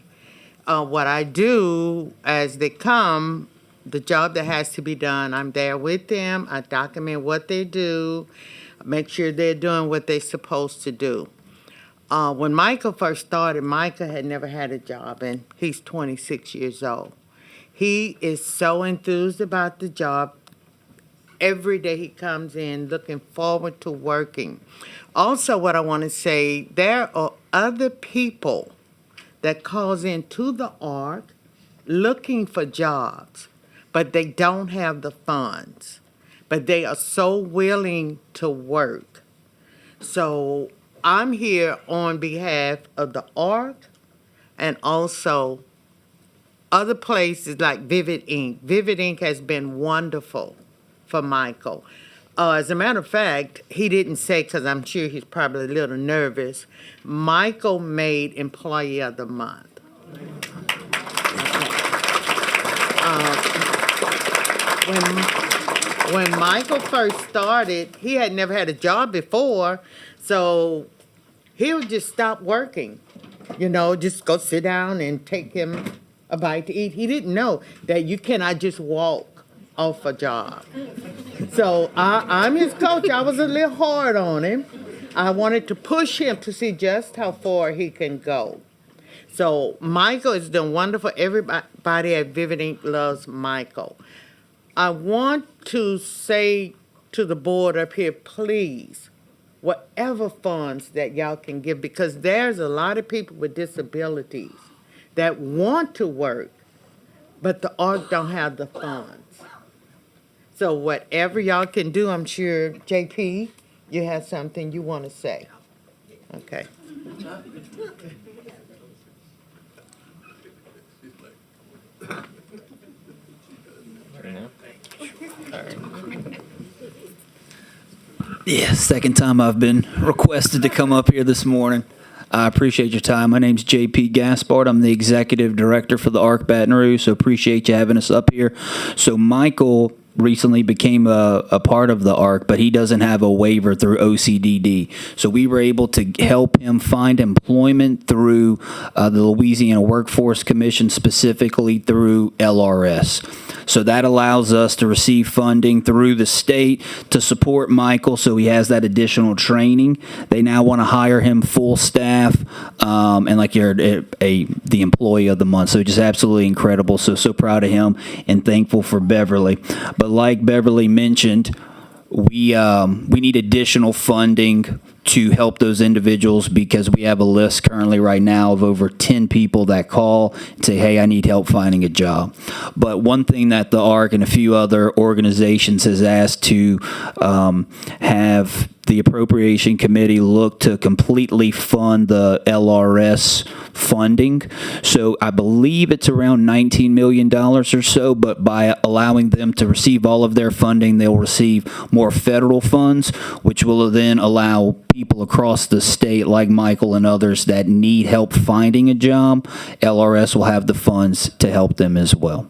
What I do as they come, the job that has to be done, I'm there with them. I document what they do, make sure they're doing what they're supposed to do. When Michael first started, Michael had never had a job, and he's 26 years old. He is so enthused about the job. Every day he comes in looking forward to working. Also, what I want to say, there are other people that calls into the ARC looking for jobs, but they don't have the funds. But they are so willing to work. So I'm here on behalf of the ARC and also other places like Vivid Inc. Vivid Inc. has been wonderful for Michael. As a matter of fact, he didn't say, because I'm sure he's probably a little nervous, Michael made Employee of the Month. When Michael first started, he had never had a job before, so he would just stop working, just go sit down and take him a bite to eat. He didn't know that you cannot just walk off a job. So I'm his coach. I was a little hard on him. I wanted to push him to see just how far he can go. So Michael is doing wonderful. Everybody at Vivid Inc. loves Michael. I want to say to the board up here, please, whatever funds that y'all can give, because there's a lot of people with disabilities that want to work, but the ARC don't have the funds. So whatever y'all can do, I'm sure, JP, you have something you want to say. Okay. Yeah, second time I've been requested to come up here this morning. I appreciate your time. My name's JP Gaspard. I'm the executive director for the ARC Baton Rouge, so appreciate you having us up here. So Michael recently became a part of the ARC, but he doesn't have a waiver through OCDD. So we were able to help him find employment through the Louisiana Workforce Commission, specifically through LRS. So that allows us to receive funding through the state to support Michael, so he has that additional training. They now want to hire him full staff, and like you're the employee of the month. So just absolutely incredible. So proud of him and thankful for Beverly. But like Beverly mentioned, we need additional funding to help those individuals, because we have a list currently right now of over 10 people that call and say, hey, I need help finding a job. But one thing that the ARC and a few other organizations has asked to have the Appropriation Committee look to completely fund the LRS funding. So I believe it's around $19 million or so, but by allowing them to receive all of their funding, they'll receive more federal funds, which will then allow people across the state like Michael and others that need help finding a job. LRS will have the funds to help them as well.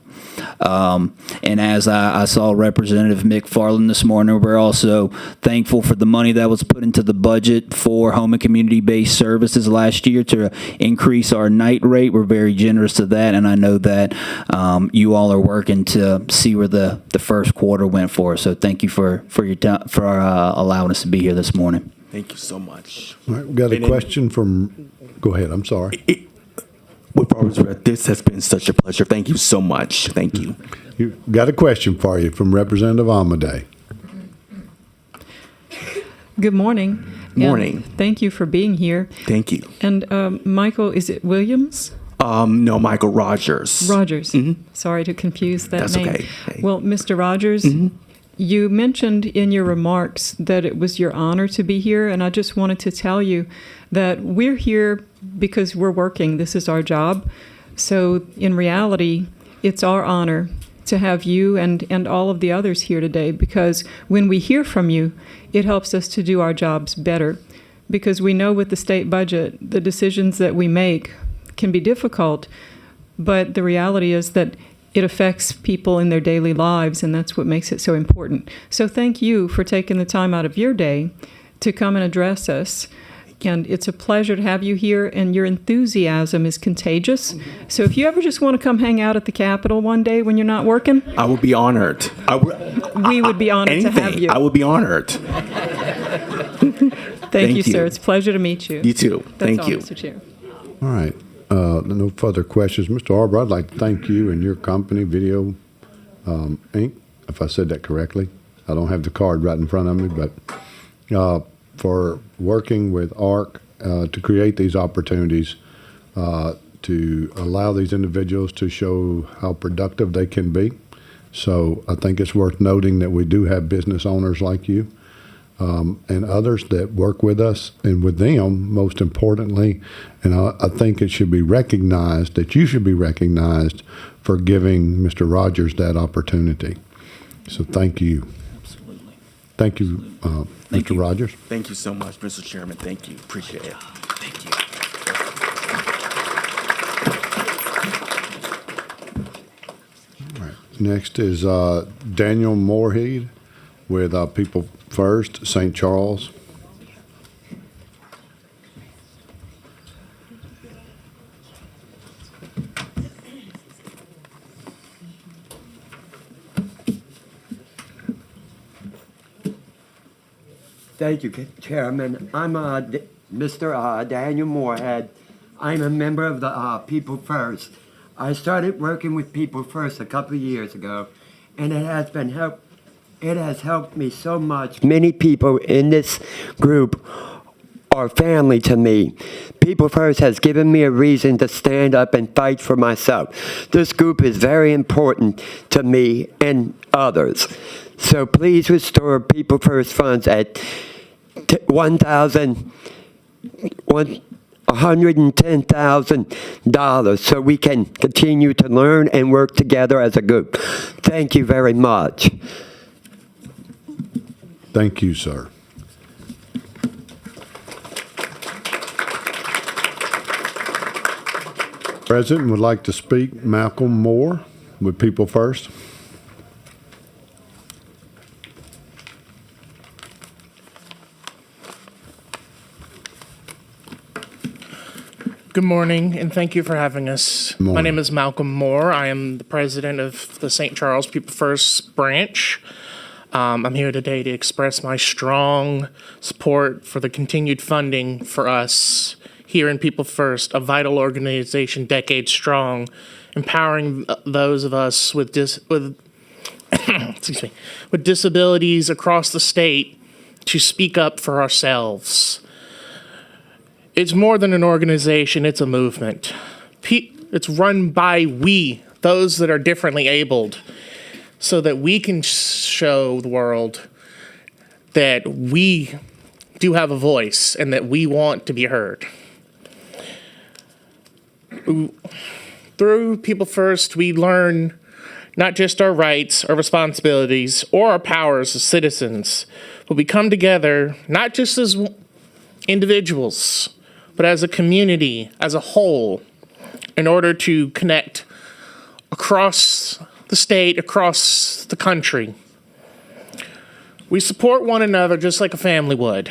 And as I saw Representative McFarland this morning, we're also thankful for the money that was put into the budget for home and community-based services last year to increase our night rate. We're very generous to that, and I know that you all are working to see where the first quarter went for us. So thank you for your time, for allowing us to be here this morning. Thank you so much. All right, we got a question from, go ahead, I'm sorry. This has been such a pleasure. Thank you so much. Thank you. You got a question for you from Representative Amadei. Good morning. Morning. And thank you for being here. Thank you. And Michael, is it Williams? No, Michael Rogers. Rogers. Mm-hmm. Sorry to confuse that That's name. okay. Well, Mr. Rogers, you mentioned in your remarks that it was your honor to be here, and I just wanted to tell you that we're here because we're working. This is our job. So in reality, it's our honor to have you and all of the others here today, because when we hear from you, it helps us to do our jobs better. Because we know with the state budget, the decisions that we make can be difficult, but the reality is that it affects people in their daily lives, and that's what makes it so important. So thank you for taking the time out of your day to come and address us. And it's a pleasure to have you here, and your enthusiasm is contagious. So if you ever just want to come hang out at the Capitol one day when you're not working, I would be honored. We would be honored to have you. I would be honored. Thank you, sir. It's a pleasure to meet you. You too. That's Thank all, you. Mr. Chair. All right. No further questions. Mr. Arbor, I'd like to thank you and your company, Video Inc., if I said that correctly. I don't have the card right in front of me, but for working with ARC to create these opportunities to allow these individuals to show how productive they can be. So I think it's worth noting that we do have business owners like you and others that work with us, and with them, most importantly, and I think it should be recognized, that you should be recognized for giving Mr. Rogers that opportunity. So thank you. Absolutely. Thank you, Thank Mr. you. Rogers. Thank you so much, Mr. Chairman. Thank you. Appreciate it. Thank you. All right. Next is Daniel Moorhead with People First, St. Charles. Thank you, Chairman. I'm Mr. Daniel Moorhead. I'm a member of the People First. I started working with People First a couple of years ago, and it has helped me so much. Many people in this group are family to me. People First has given me a reason to stand up and fight for myself. This group is very important to me and others. So please restore People First funds at $110,000 so we can continue to learn and work together as a group. Thank you very much. Thank you, sir. President would like to speak. Malcolm Moore with People First. Good morning, and thank you for having us. Morning. My name is Malcolm Moore. I am the president of the St. Charles People First branch. I'm here today to express my strong support for the continued funding for us here in People First, a vital organization decades strong, empowering those of us with excuse me, with disabilities across the state to speak up for ourselves. It's more than an organization, it's a movement. It's run by we, those that are differently abled, so that we can show the world that we do have a voice and that we want to be heard. Through People First, we learn not just our rights, our responsibilities, or our powers as citizens, but we come together not just as individuals, but as a community, as a whole, in order to connect across the state, across the country. We support one another just like a family would.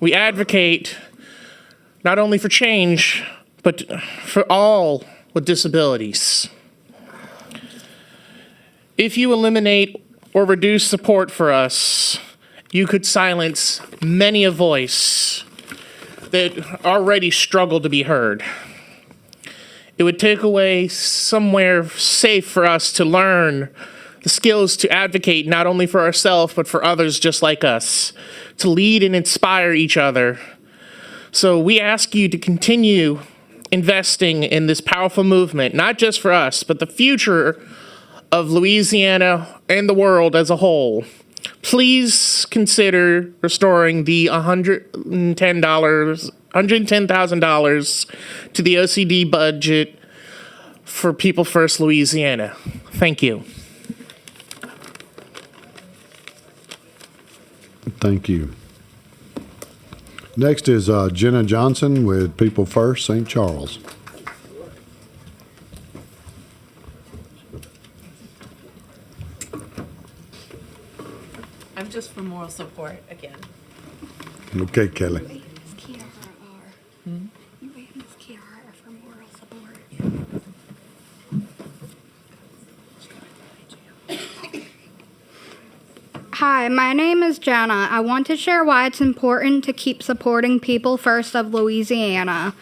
We advocate not only for change, but for all with disabilities. If you eliminate or reduce support for us, you could silence many a voice that already struggle to be heard. It would take away somewhere safe for us to learn the skills to advocate not only for ourselves, but for others just like us, to lead and inspire each other. So we ask you to continue investing in this powerful movement, not just for us, but the future of Louisiana and the world as a whole. Please consider restoring the $110,000 to the OCD budget for People First Louisiana. Thank you. Thank you. Next is Jenna Johnson with People First St. Charles. I'm just for moral support again. Okay, Kelly. Hi, my name is Jenna. I want to share why it's important to keep supporting People First of Louisiana.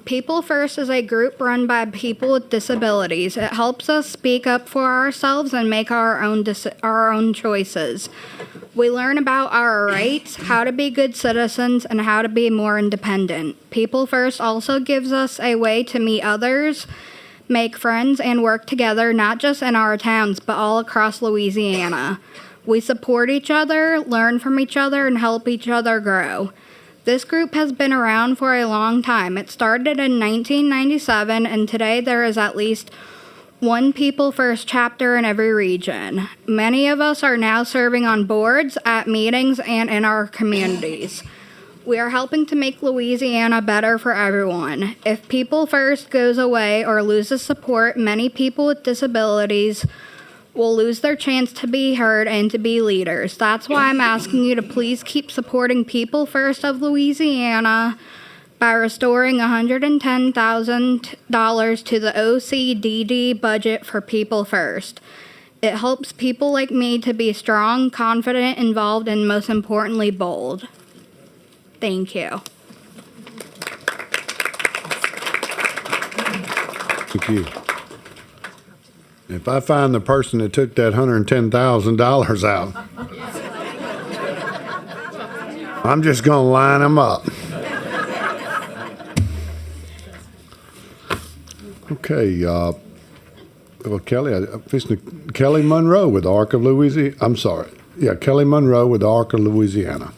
People First is a group run by people with disabilities. It helps us speak up for ourselves and make our own choices. We learn about our rights, how to be good citizens, and how to be more independent. People First also gives us a way to meet others, make friends, and work together, not just in our towns, but all across Louisiana. We support each other, learn from each other, and help each other grow. This group has been around for a long time. It started in 1997, and today there is at least one People First chapter in every region. Many of us are now serving on boards, at meetings, and in our communities. We are helping to make Louisiana better for everyone. If People First goes away or loses support, many people with disabilities will lose their chance to be heard and to be leaders. That's why I'm asking you to please keep supporting People First of Louisiana by restoring $110,000 to the OCDD budget for People First. It helps people like me to be strong, confident, involved, and most importantly, bold. Thank you. Thank you. If I find the person that took that $110,000 out, I'm just going to line them up. Okay, well, Kelly Monroe with Arc of Louisiana. I'm sorry. Yeah, Kelly Monroe with Arc of Louisiana.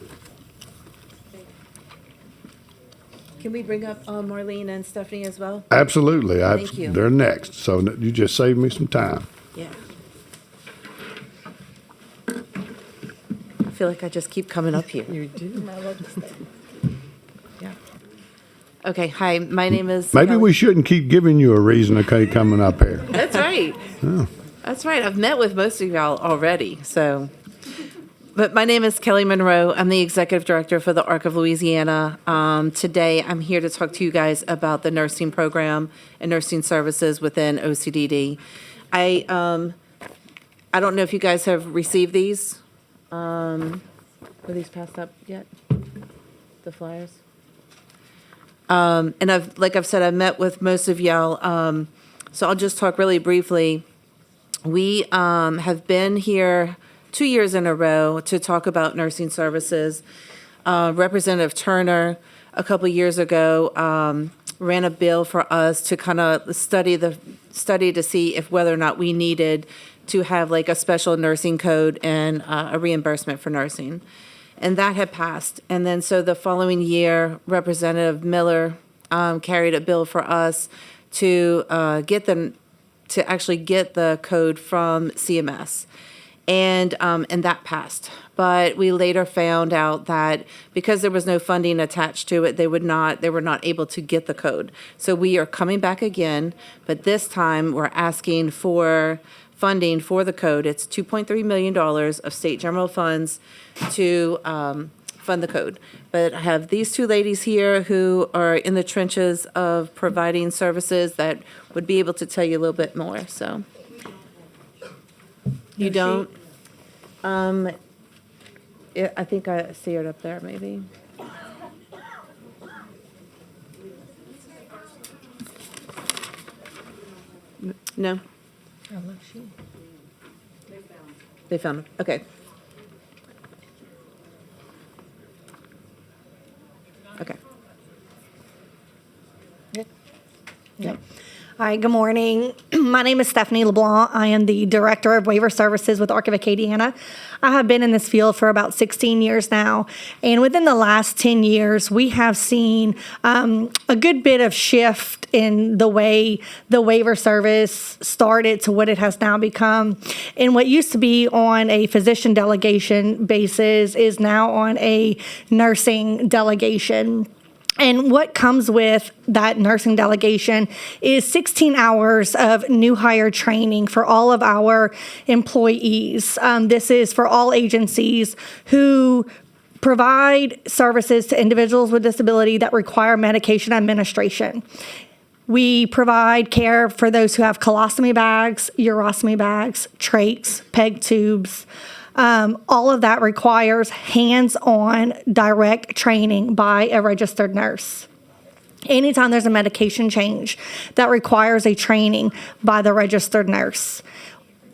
Can we bring up Marlene and Stephanie as well? Absolutely. Thank you. They're next. So you just saved me some time. Yeah. I feel like I just keep coming up here. You do. Yeah. Okay, hi, my name is. Maybe Kelly. we shouldn't keep giving you a reason to keep coming up here. That's right. Oh. That's right. I've met with most of y'all already, so. But my name is Kelly Monroe. I'm the executive director for the Arc of Louisiana. Today, I'm here to talk to you guys about the nursing program and nursing services within OCDD. I don't know if you guys have received these. Were these passed up yet? The flyers? And like I've said, I've met with most of y'all. So I'll just talk really briefly. We have been here 2 years in a row to talk about nursing services. Representative Turner, a couple years ago, ran a bill for us to kind of study to see if whether or not we needed to have like a special nursing code and a reimbursement for nursing. And that had passed. And then so the following year, Representative Miller carried a bill for us to actually get the code from CMS. And that passed. But we later found out that because there was no funding attached to it, they were not able to get the code. So we are coming back again, but this time we're asking for funding for the code. It's $2.3 million of state general funds to fund the code. But I have these two ladies here who are in the trenches of providing services that would be able to tell you a little bit more, so. You don't? I think I see it up there, maybe. No? They found it, okay. Okay. Yep. Hi, good morning. My name is Stephanie LeBlanc. I am the Director of Waiver Services with Arc of Acadiana. I have been in this field for about 16 years now, and within the last 10 years, we have seen a good bit of shift in the way the waiver service started to what it has now become. And what used to be on a physician delegation basis is now on a nursing delegation. And what comes with that nursing delegation is 16 hours of new hire training for all of our employees. This is for all agencies who provide services to individuals with disability that require medication administration. We provide care for those who have colostomy bags, urostomy bags, trachs, PEG tubes. All of that requires hands-on direct training by a registered nurse. Anytime there's a medication change that requires a training by the registered nurse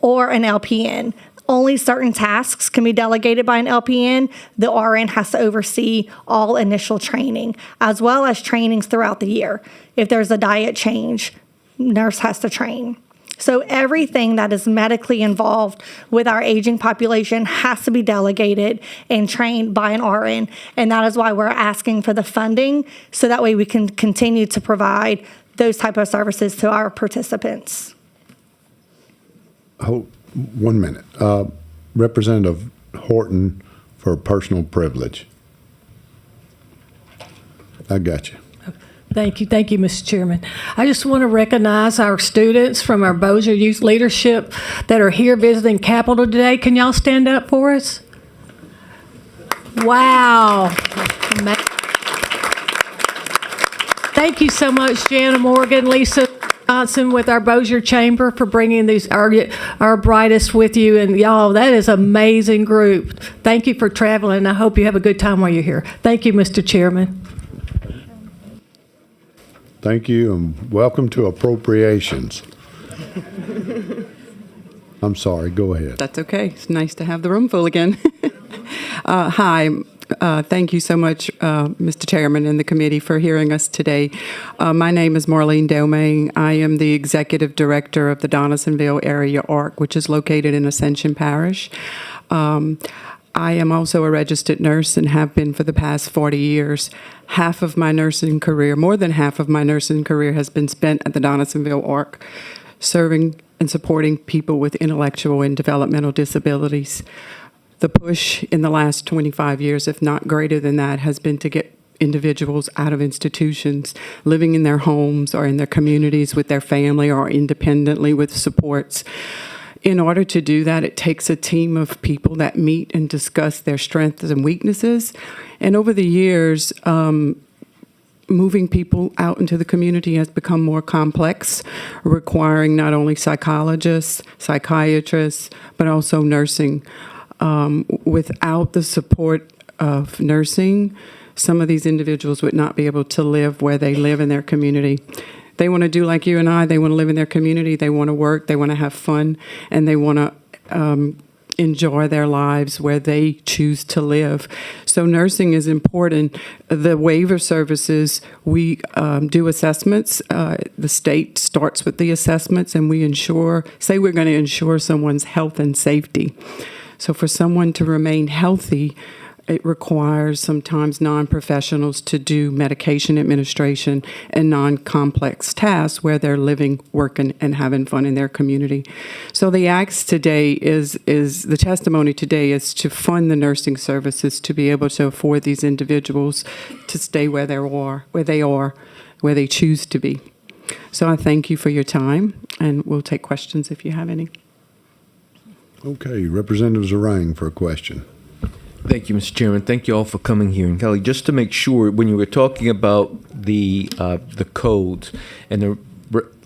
or an LPN, only certain tasks can be delegated by an LPN. The RN has to oversee all initial training, as well as trainings throughout the year. If there's a diet change, nurse has to train. So everything that is medically involved with our aging population has to be delegated and trained by an RN. And that is why we're asking for the funding, so that way we can continue to provide those type of services to our participants. Hold 1 minute. Representative Horton for personal privilege. I got you. Thank you, Mr. Chairman. I just want to recognize our students from our Bossier Youth Leadership that are here visiting Capitol today. Can y'all stand up for us? Wow. Thank you so much, Jana Morgan, Lisa Wisconsin with our Bossier Chamber for bringing these our brightest with you. And y'all, that is an amazing group. Thank you for traveling. I hope you have a good time while you're here. Thank you, Mr. Chairman. Thank you, and welcome to Appropriations. I'm sorry, go ahead. That's okay. It's nice to have the room full again. Hi. Thank you so much, Mr. Chairman and the committee, for hearing us today. My name is Marlene Domingue. I am the Executive Director of the Donaldsonville Area ARC, which is located in Ascension Parish. I am also a registered nurse and have been for the past 40 years. Half of my nursing career, more than half of my nursing career, has been spent at the Donaldsonville ARC, serving and supporting people with intellectual and developmental disabilities. The push in the last 25 years, if not greater than that, has been to get individuals out of institutions, living in their homes or in their communities with their family or independently with supports. In order to do that, it takes a team of people that meet and discuss their strengths and weaknesses. And over the years, moving people out into the community has become more complex, requiring not only psychologists, psychiatrists, but also nursing. Without the support of nursing, some of these individuals would not be able to live where they live in their community. They want to do like you and I. They want to live in their community. They want to work. They want to have fun. And they want to enjoy their lives where they choose to live. So nursing is important. The waiver services, we do assessments. The state starts with the assessments, and we say we're going to ensure someone's health and safety. So for someone to remain healthy, it requires sometimes non-professionals to do medication administration and non-complex tasks where they're living, working, and having fun in their community. So the acts today is the testimony today is to fund the nursing services to be able to afford these individuals to stay where they are, where they choose to be. So I thank you for your time, and we'll take questions if you have any. Okay, Representative Zarang for a question. Thank you, Mr. Chairman. Thank you all for coming here. And Kelly, just to make sure, when you were talking about the codes and the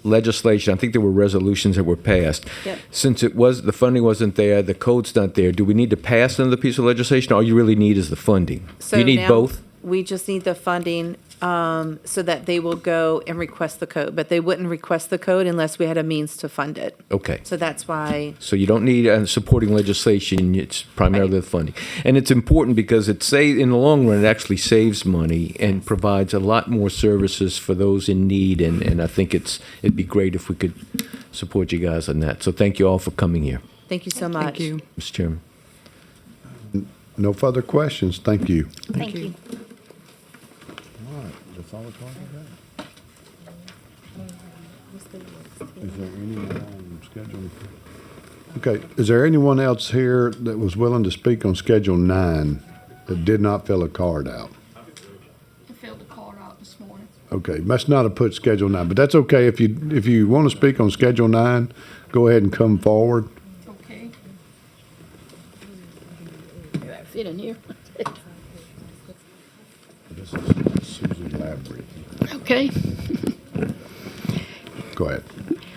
legislation, I think there were resolutions that were passed. Yep. Since the funding wasn't there, the code's not there, do we need to pass another piece of legislation, or all you really need is the funding? So you need now both? We just need the funding so that they will go and request the code, but they wouldn't request the code unless we had a means to fund it. Okay. So that's why. So you don't need supporting legislation, it's primarily the funding. And it's important because in the long run, it actually saves money and provides a lot more services for those in need, and I think it'd be great if we could support you guys on that. So thank you all for coming here. Thank you so much. Thank you. Mr. Chairman. No further questions. Thank you. Thank you. All right, that's all we're talking about. Is there anyone scheduled? Okay, is there anyone else here that was willing to speak on Schedule 9 that did not fill a card out? I filled the card out this morning. Okay, must not have put Schedule 9, but that's okay. If you want to speak on Schedule 9, go ahead and come forward. Okay. I fit in here. This is Susan Labrie. Okay. Go ahead.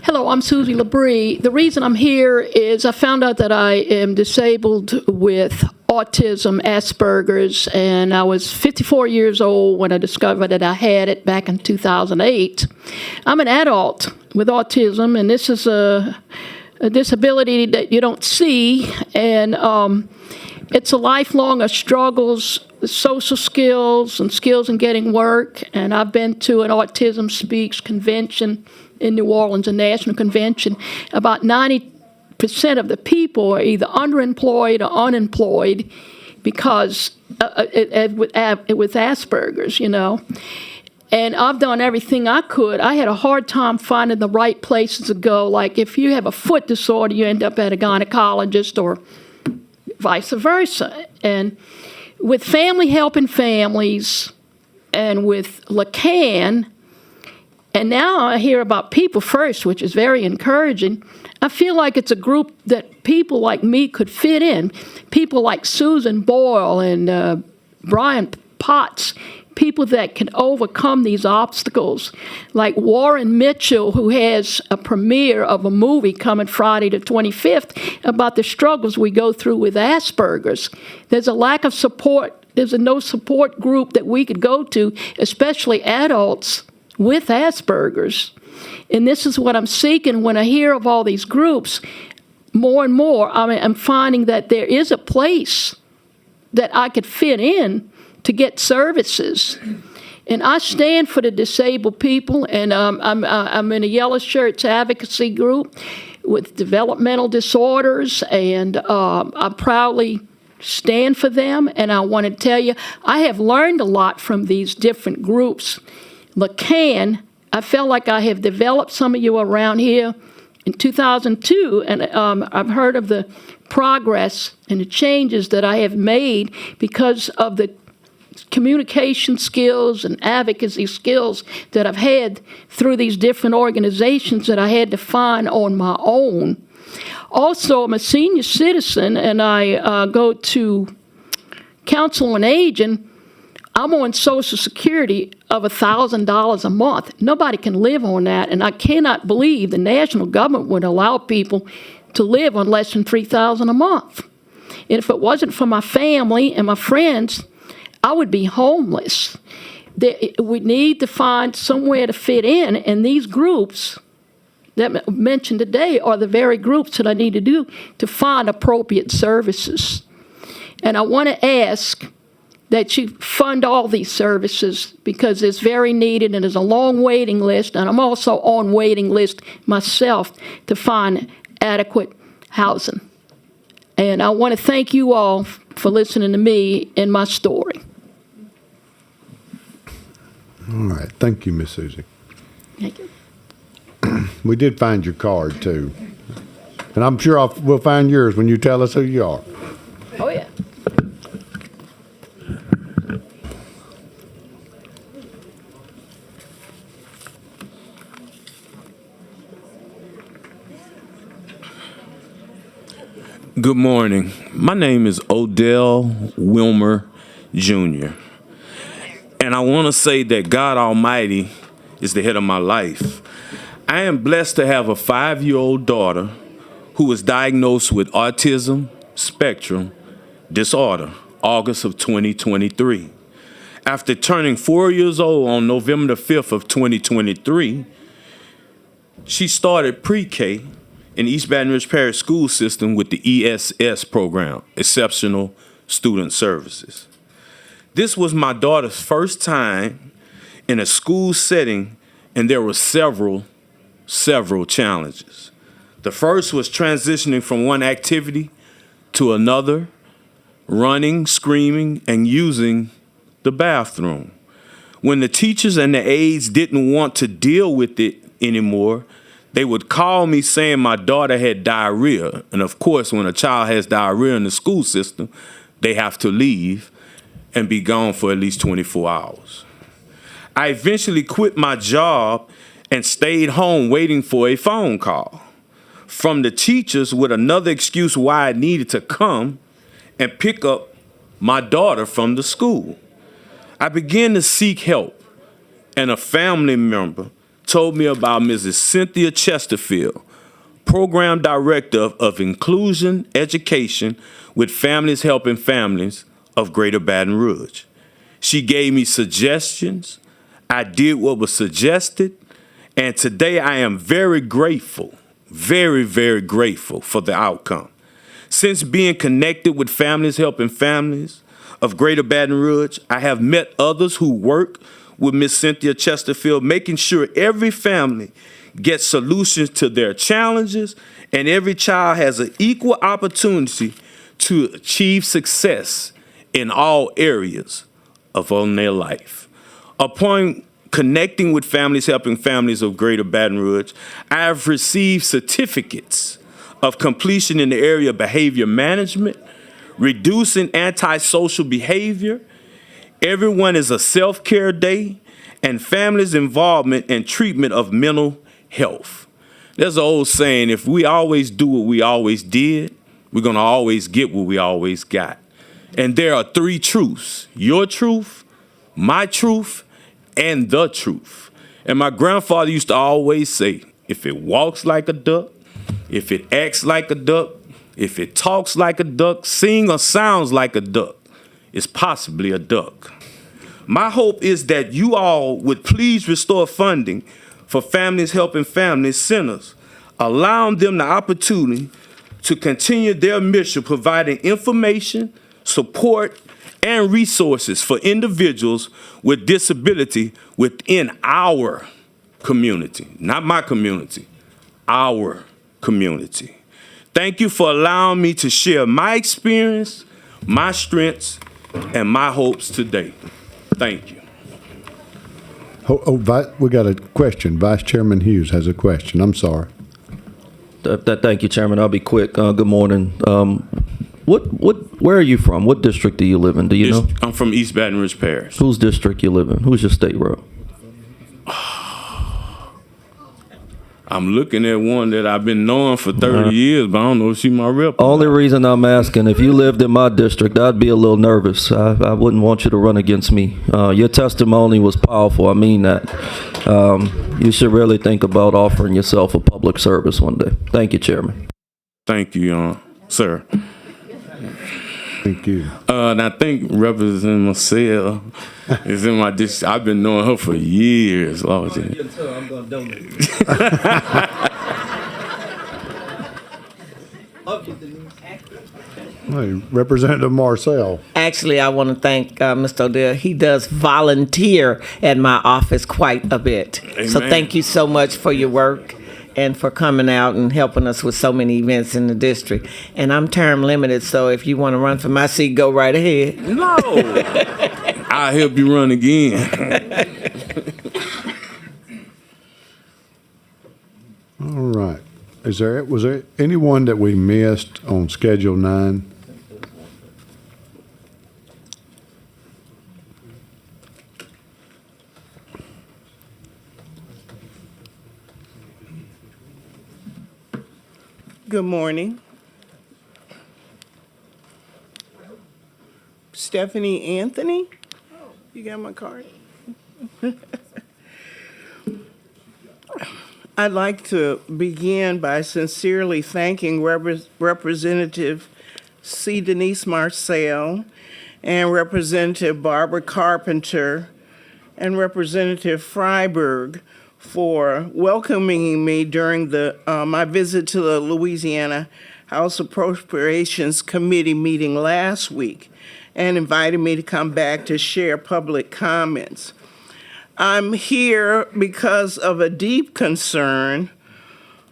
Hello, I'm Susie Labrie. The reason I'm here is I found out that I am disabled with autism, Asperger's, and I was 54 years old when I discovered that I had it back in 2008. I'm an adult with autism, and this is a disability that you don't see, and it's a lifelong of struggles, social skills and skills in getting work, and I've been to an Autism Speaks convention in New Orleans, a national convention. About 90% of the people are either underemployed or unemployed because with Asperger's, you know. And I've done everything I could. I had a hard time finding the right places to go. Like if you have a foot disorder, you end up at a gynecologist or vice versa. And with Family Helping Families and with Lacan, and now I hear about People First, which is very encouraging. I feel like it's a group that people like me could fit in. People like Susan Boyle and Brian POTS, people that can overcome these obstacles, like Warren Mitchell, who has a premiere of a movie coming Friday the 25th about the struggles we go through with Asperger's. There's a lack of support. There's no support group that we could go to, especially adults with Asperger's. And this is what I'm seeking when I hear of all these groups. More and more, I'm finding that there is a place that I could fit in to get services. And I stand for the disabled people, and I'm in a Yellow Shirts advocacy group with developmental disorders, and I proudly stand for them. And I want to tell you, I have learned a lot from these different groups. Lacan, I felt like I have developed some of you around here in 2002, and I've heard of the progress and the changes that I have made because of the communication skills and advocacy skills that I've had through these different organizations that I had to find on my own. Also, I'm a senior citizen, and I go to Council on Aging. I'm on Social Security of $1,000 a month. Nobody can live on that, and I cannot believe the national government would allow people to live on less than $3,000 a month. And if it wasn't for my family and my friends, I would be homeless. We need to find somewhere to fit in, and these groups that I mentioned today are the very groups that I need to do to find appropriate services. And I want to ask that you fund all these services because it's very needed and there's a long waiting list, and I'm also on waiting list myself to find adequate housing. And I want to thank you all for listening to me and my story. All right. Thank you, Miss Susie. Thank you. We did find your card, too. And I'm sure we'll find yours when you tell us who you are. Oh, yeah. Good morning. My name is Odell Wilmer Jr. And I want to say that God Almighty is the head of my life. I am blessed to have a 5-year-old daughter who was diagnosed with autism spectrum disorder, August of 2023. After turning 4 years old on November the 5th of 2023, she started pre-K in East Baton Rouge Parish School System with the ESS program, Exceptional Student Services. This was my daughter's first time in a school setting, and there were several challenges. The first was transitioning from one activity to another, running, screaming, and using the bathroom. When the teachers and the aides didn't want to deal with it anymore, they would call me saying my daughter had diarrhea. And of course, when a child has diarrhea in the school system, they have to leave and be gone for at least 24 hours. I eventually quit my job and stayed home waiting for a phone call from the teachers with another excuse why I needed to come and pick up my daughter from the school. I began to seek help, and a family member told me about Mrs. Cynthia Chesterfield, Program Director of Inclusion Education with Families Helping Families of Greater Baton Rouge. She gave me suggestions. I did what was suggested, and today I am very grateful, very, very grateful for the outcome. Since being connected with Families Helping Families of Greater Baton Rouge, I have met others who work with Miss Cynthia Chesterfield, making sure every family gets solutions to their challenges and every child has an equal opportunity to achieve success in all areas of their life. Upon connecting with Families Helping Families of Greater Baton Rouge, I have received certificates of completion in the area of behavior management, reducing antisocial behavior. Everyone is a self-care day, and families' involvement and treatment of mental health. There's an old saying, if we always do what we always did, we're going to always get what we always got. And there are 3 truths: your truth, my truth, and the truth. And my grandfather used to always say, if it walks like a duck, if it acts like a duck, if it talks like a duck, sings or sounds like a duck, it's possibly a duck. My hope is that you all would please restore funding for Families Helping Families Centers, allowing them the opportunity to continue their mission, providing information, support, and resources for individuals with disability within our community. Not my community, our community. Thank you for allowing me to share my experience, my strengths, and my hopes today. Thank you. We got a question. Vice Chairman Hughes has a question. I'm sorry. Thank you, Chairman. I'll be quick. Good morning. Where are you from? What district do you live in? Do you know? I'm from East Baton Rouge Parish. Whose district you live in? Who's your state rep? I'm looking at one that I've been knowing for 30 years, but I don't know if she's my rep. Only reason I'm asking, if you lived in my district, I'd be a little nervous. I wouldn't want you to run against me. Your testimony was powerful. I mean that. You should really think about offering yourself a public service one day. Thank you, Chairman. Thank you, sir. Thank you. And I think Representative Marcel is in my district. I've been knowing her for years. Lord, I'm going to donate. Hey, Representative Marcel. Actually, I want to thank Mr. Odell. He does volunteer at my office quite a bit. Amen. So thank you so much for your work and for coming out and helping us with so many events in the district. And I'm term limited, so if you want to run for my seat, go right ahead. No. I'll help you run again. All right. Was there anyone that we missed on Schedule 9? Good morning. Stephanie Anthony? You got my card? I'd like to begin by sincerely thanking Representative C. Denise Marcel and Representative Barbara Carpenter and Representative Freiberg for welcoming me during my visit to the Louisiana House Appropriations Committee meeting last week and invited me to come back to share public comments. I'm here because of a deep concern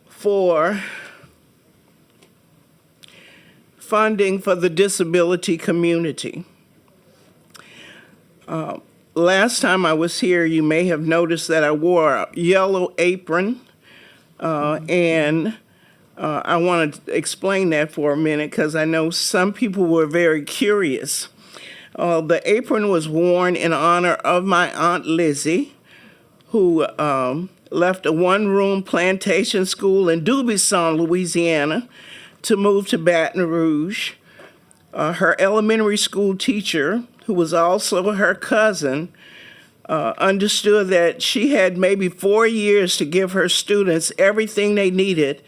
for funding for the disability community. Last time I was here, you may have noticed that I wore a yellow apron, and I want to explain that for a minute because I know some people were very curious. The apron was worn in honor of my Aunt Lizzie, who left a one-room plantation school in Dubuisson, Louisiana, to move to Baton Rouge. Her elementary school teacher, who was also her cousin, understood that she had maybe 4 years to give her students everything they needed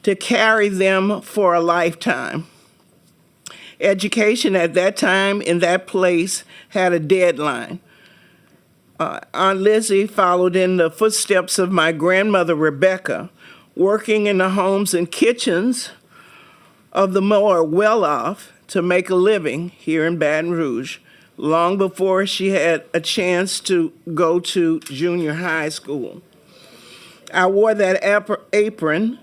to carry them for a lifetime. Education at that time in that place had a deadline. Aunt Lizzie followed in the footsteps of my grandmother, Rebecca, working in the homes and kitchens of the more well-off to make a living here in Baton Rouge, long before she had a chance to go to junior high school. I wore that apron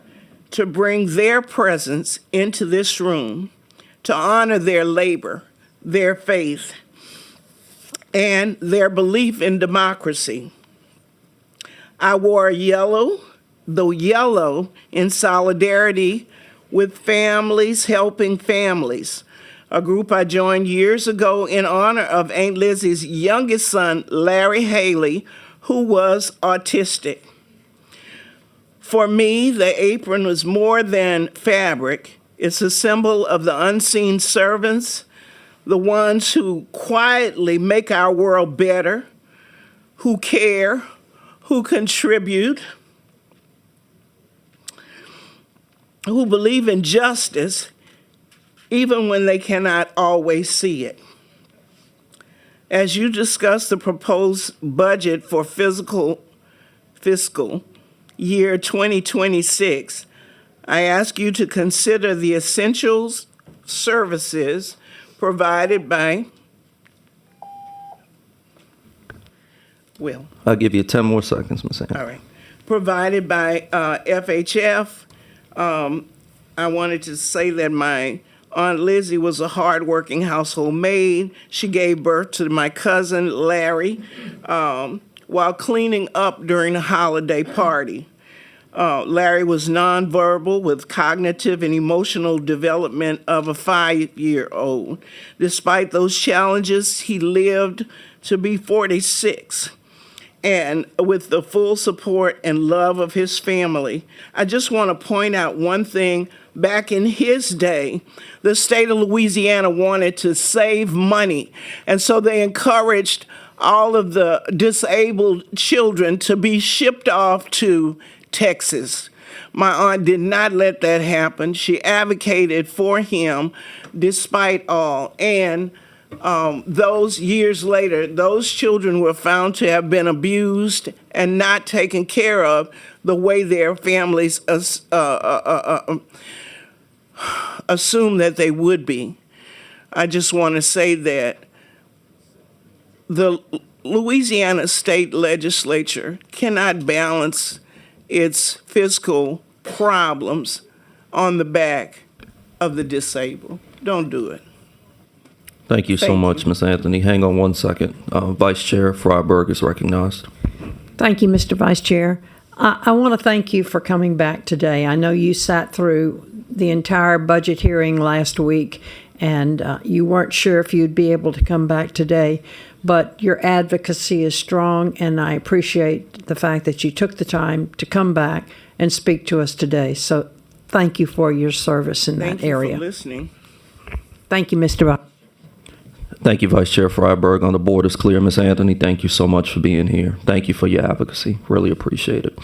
to bring their presence into this room, to honor their labor, their faith, and their belief in democracy. I wore yellow, though yellow in solidarity with Families Helping Families, a group I joined years ago in honor of Aunt Lizzie's youngest son, Larry Haley, who was autistic. For me, the apron was more than fabric. It's a symbol of the unseen servants, the ones who quietly make our world better, who care, who contribute, who believe in justice, even when they cannot always see it. As you discuss the proposed budget for fiscal year 2026, I ask you to consider the essentials services provided by, I'll give you 10 more seconds, Ms. Anthony. all right, provided by FHF. I wanted to say that my Aunt Lizzie was a hardworking household maid. She gave birth to my cousin Larry while cleaning up during a holiday party. Larry was nonverbal with cognitive and emotional development of a 5-year-old. Despite those challenges, he lived to be 46. And with the full support and love of his family. I just want to point out one thing. Back in his day, the state of Louisiana wanted to save money, and so they encouraged all of the disabled children to be shipped off to Texas. My aunt did not let that happen. She advocated for him despite all. And those years later, those children were found to have been abused and not taken care of the way their families assumed that they would be. I just want to say that the Louisiana state legislature cannot balance its fiscal problems on the back of the disabled. Don't do it. Thank you so much, Ms. Anthony. Hang on one second. Vice Chair Freiberg is recognized. Thank you, Mr. Vice Chair. I want to thank you for coming back today. I know you sat through the entire budget hearing last week, and you weren't sure if you'd be able to come back today, but your advocacy is strong, and I appreciate the fact that you took the time to come back and speak to us today. So thank you for your service in that area. Thank you for listening. Thank you, Mr. Vice. Thank you, Vice Chair Freiberg. On the board is clear. Ms. Anthony, thank you so much for being here. Thank you for your advocacy. Really appreciate it.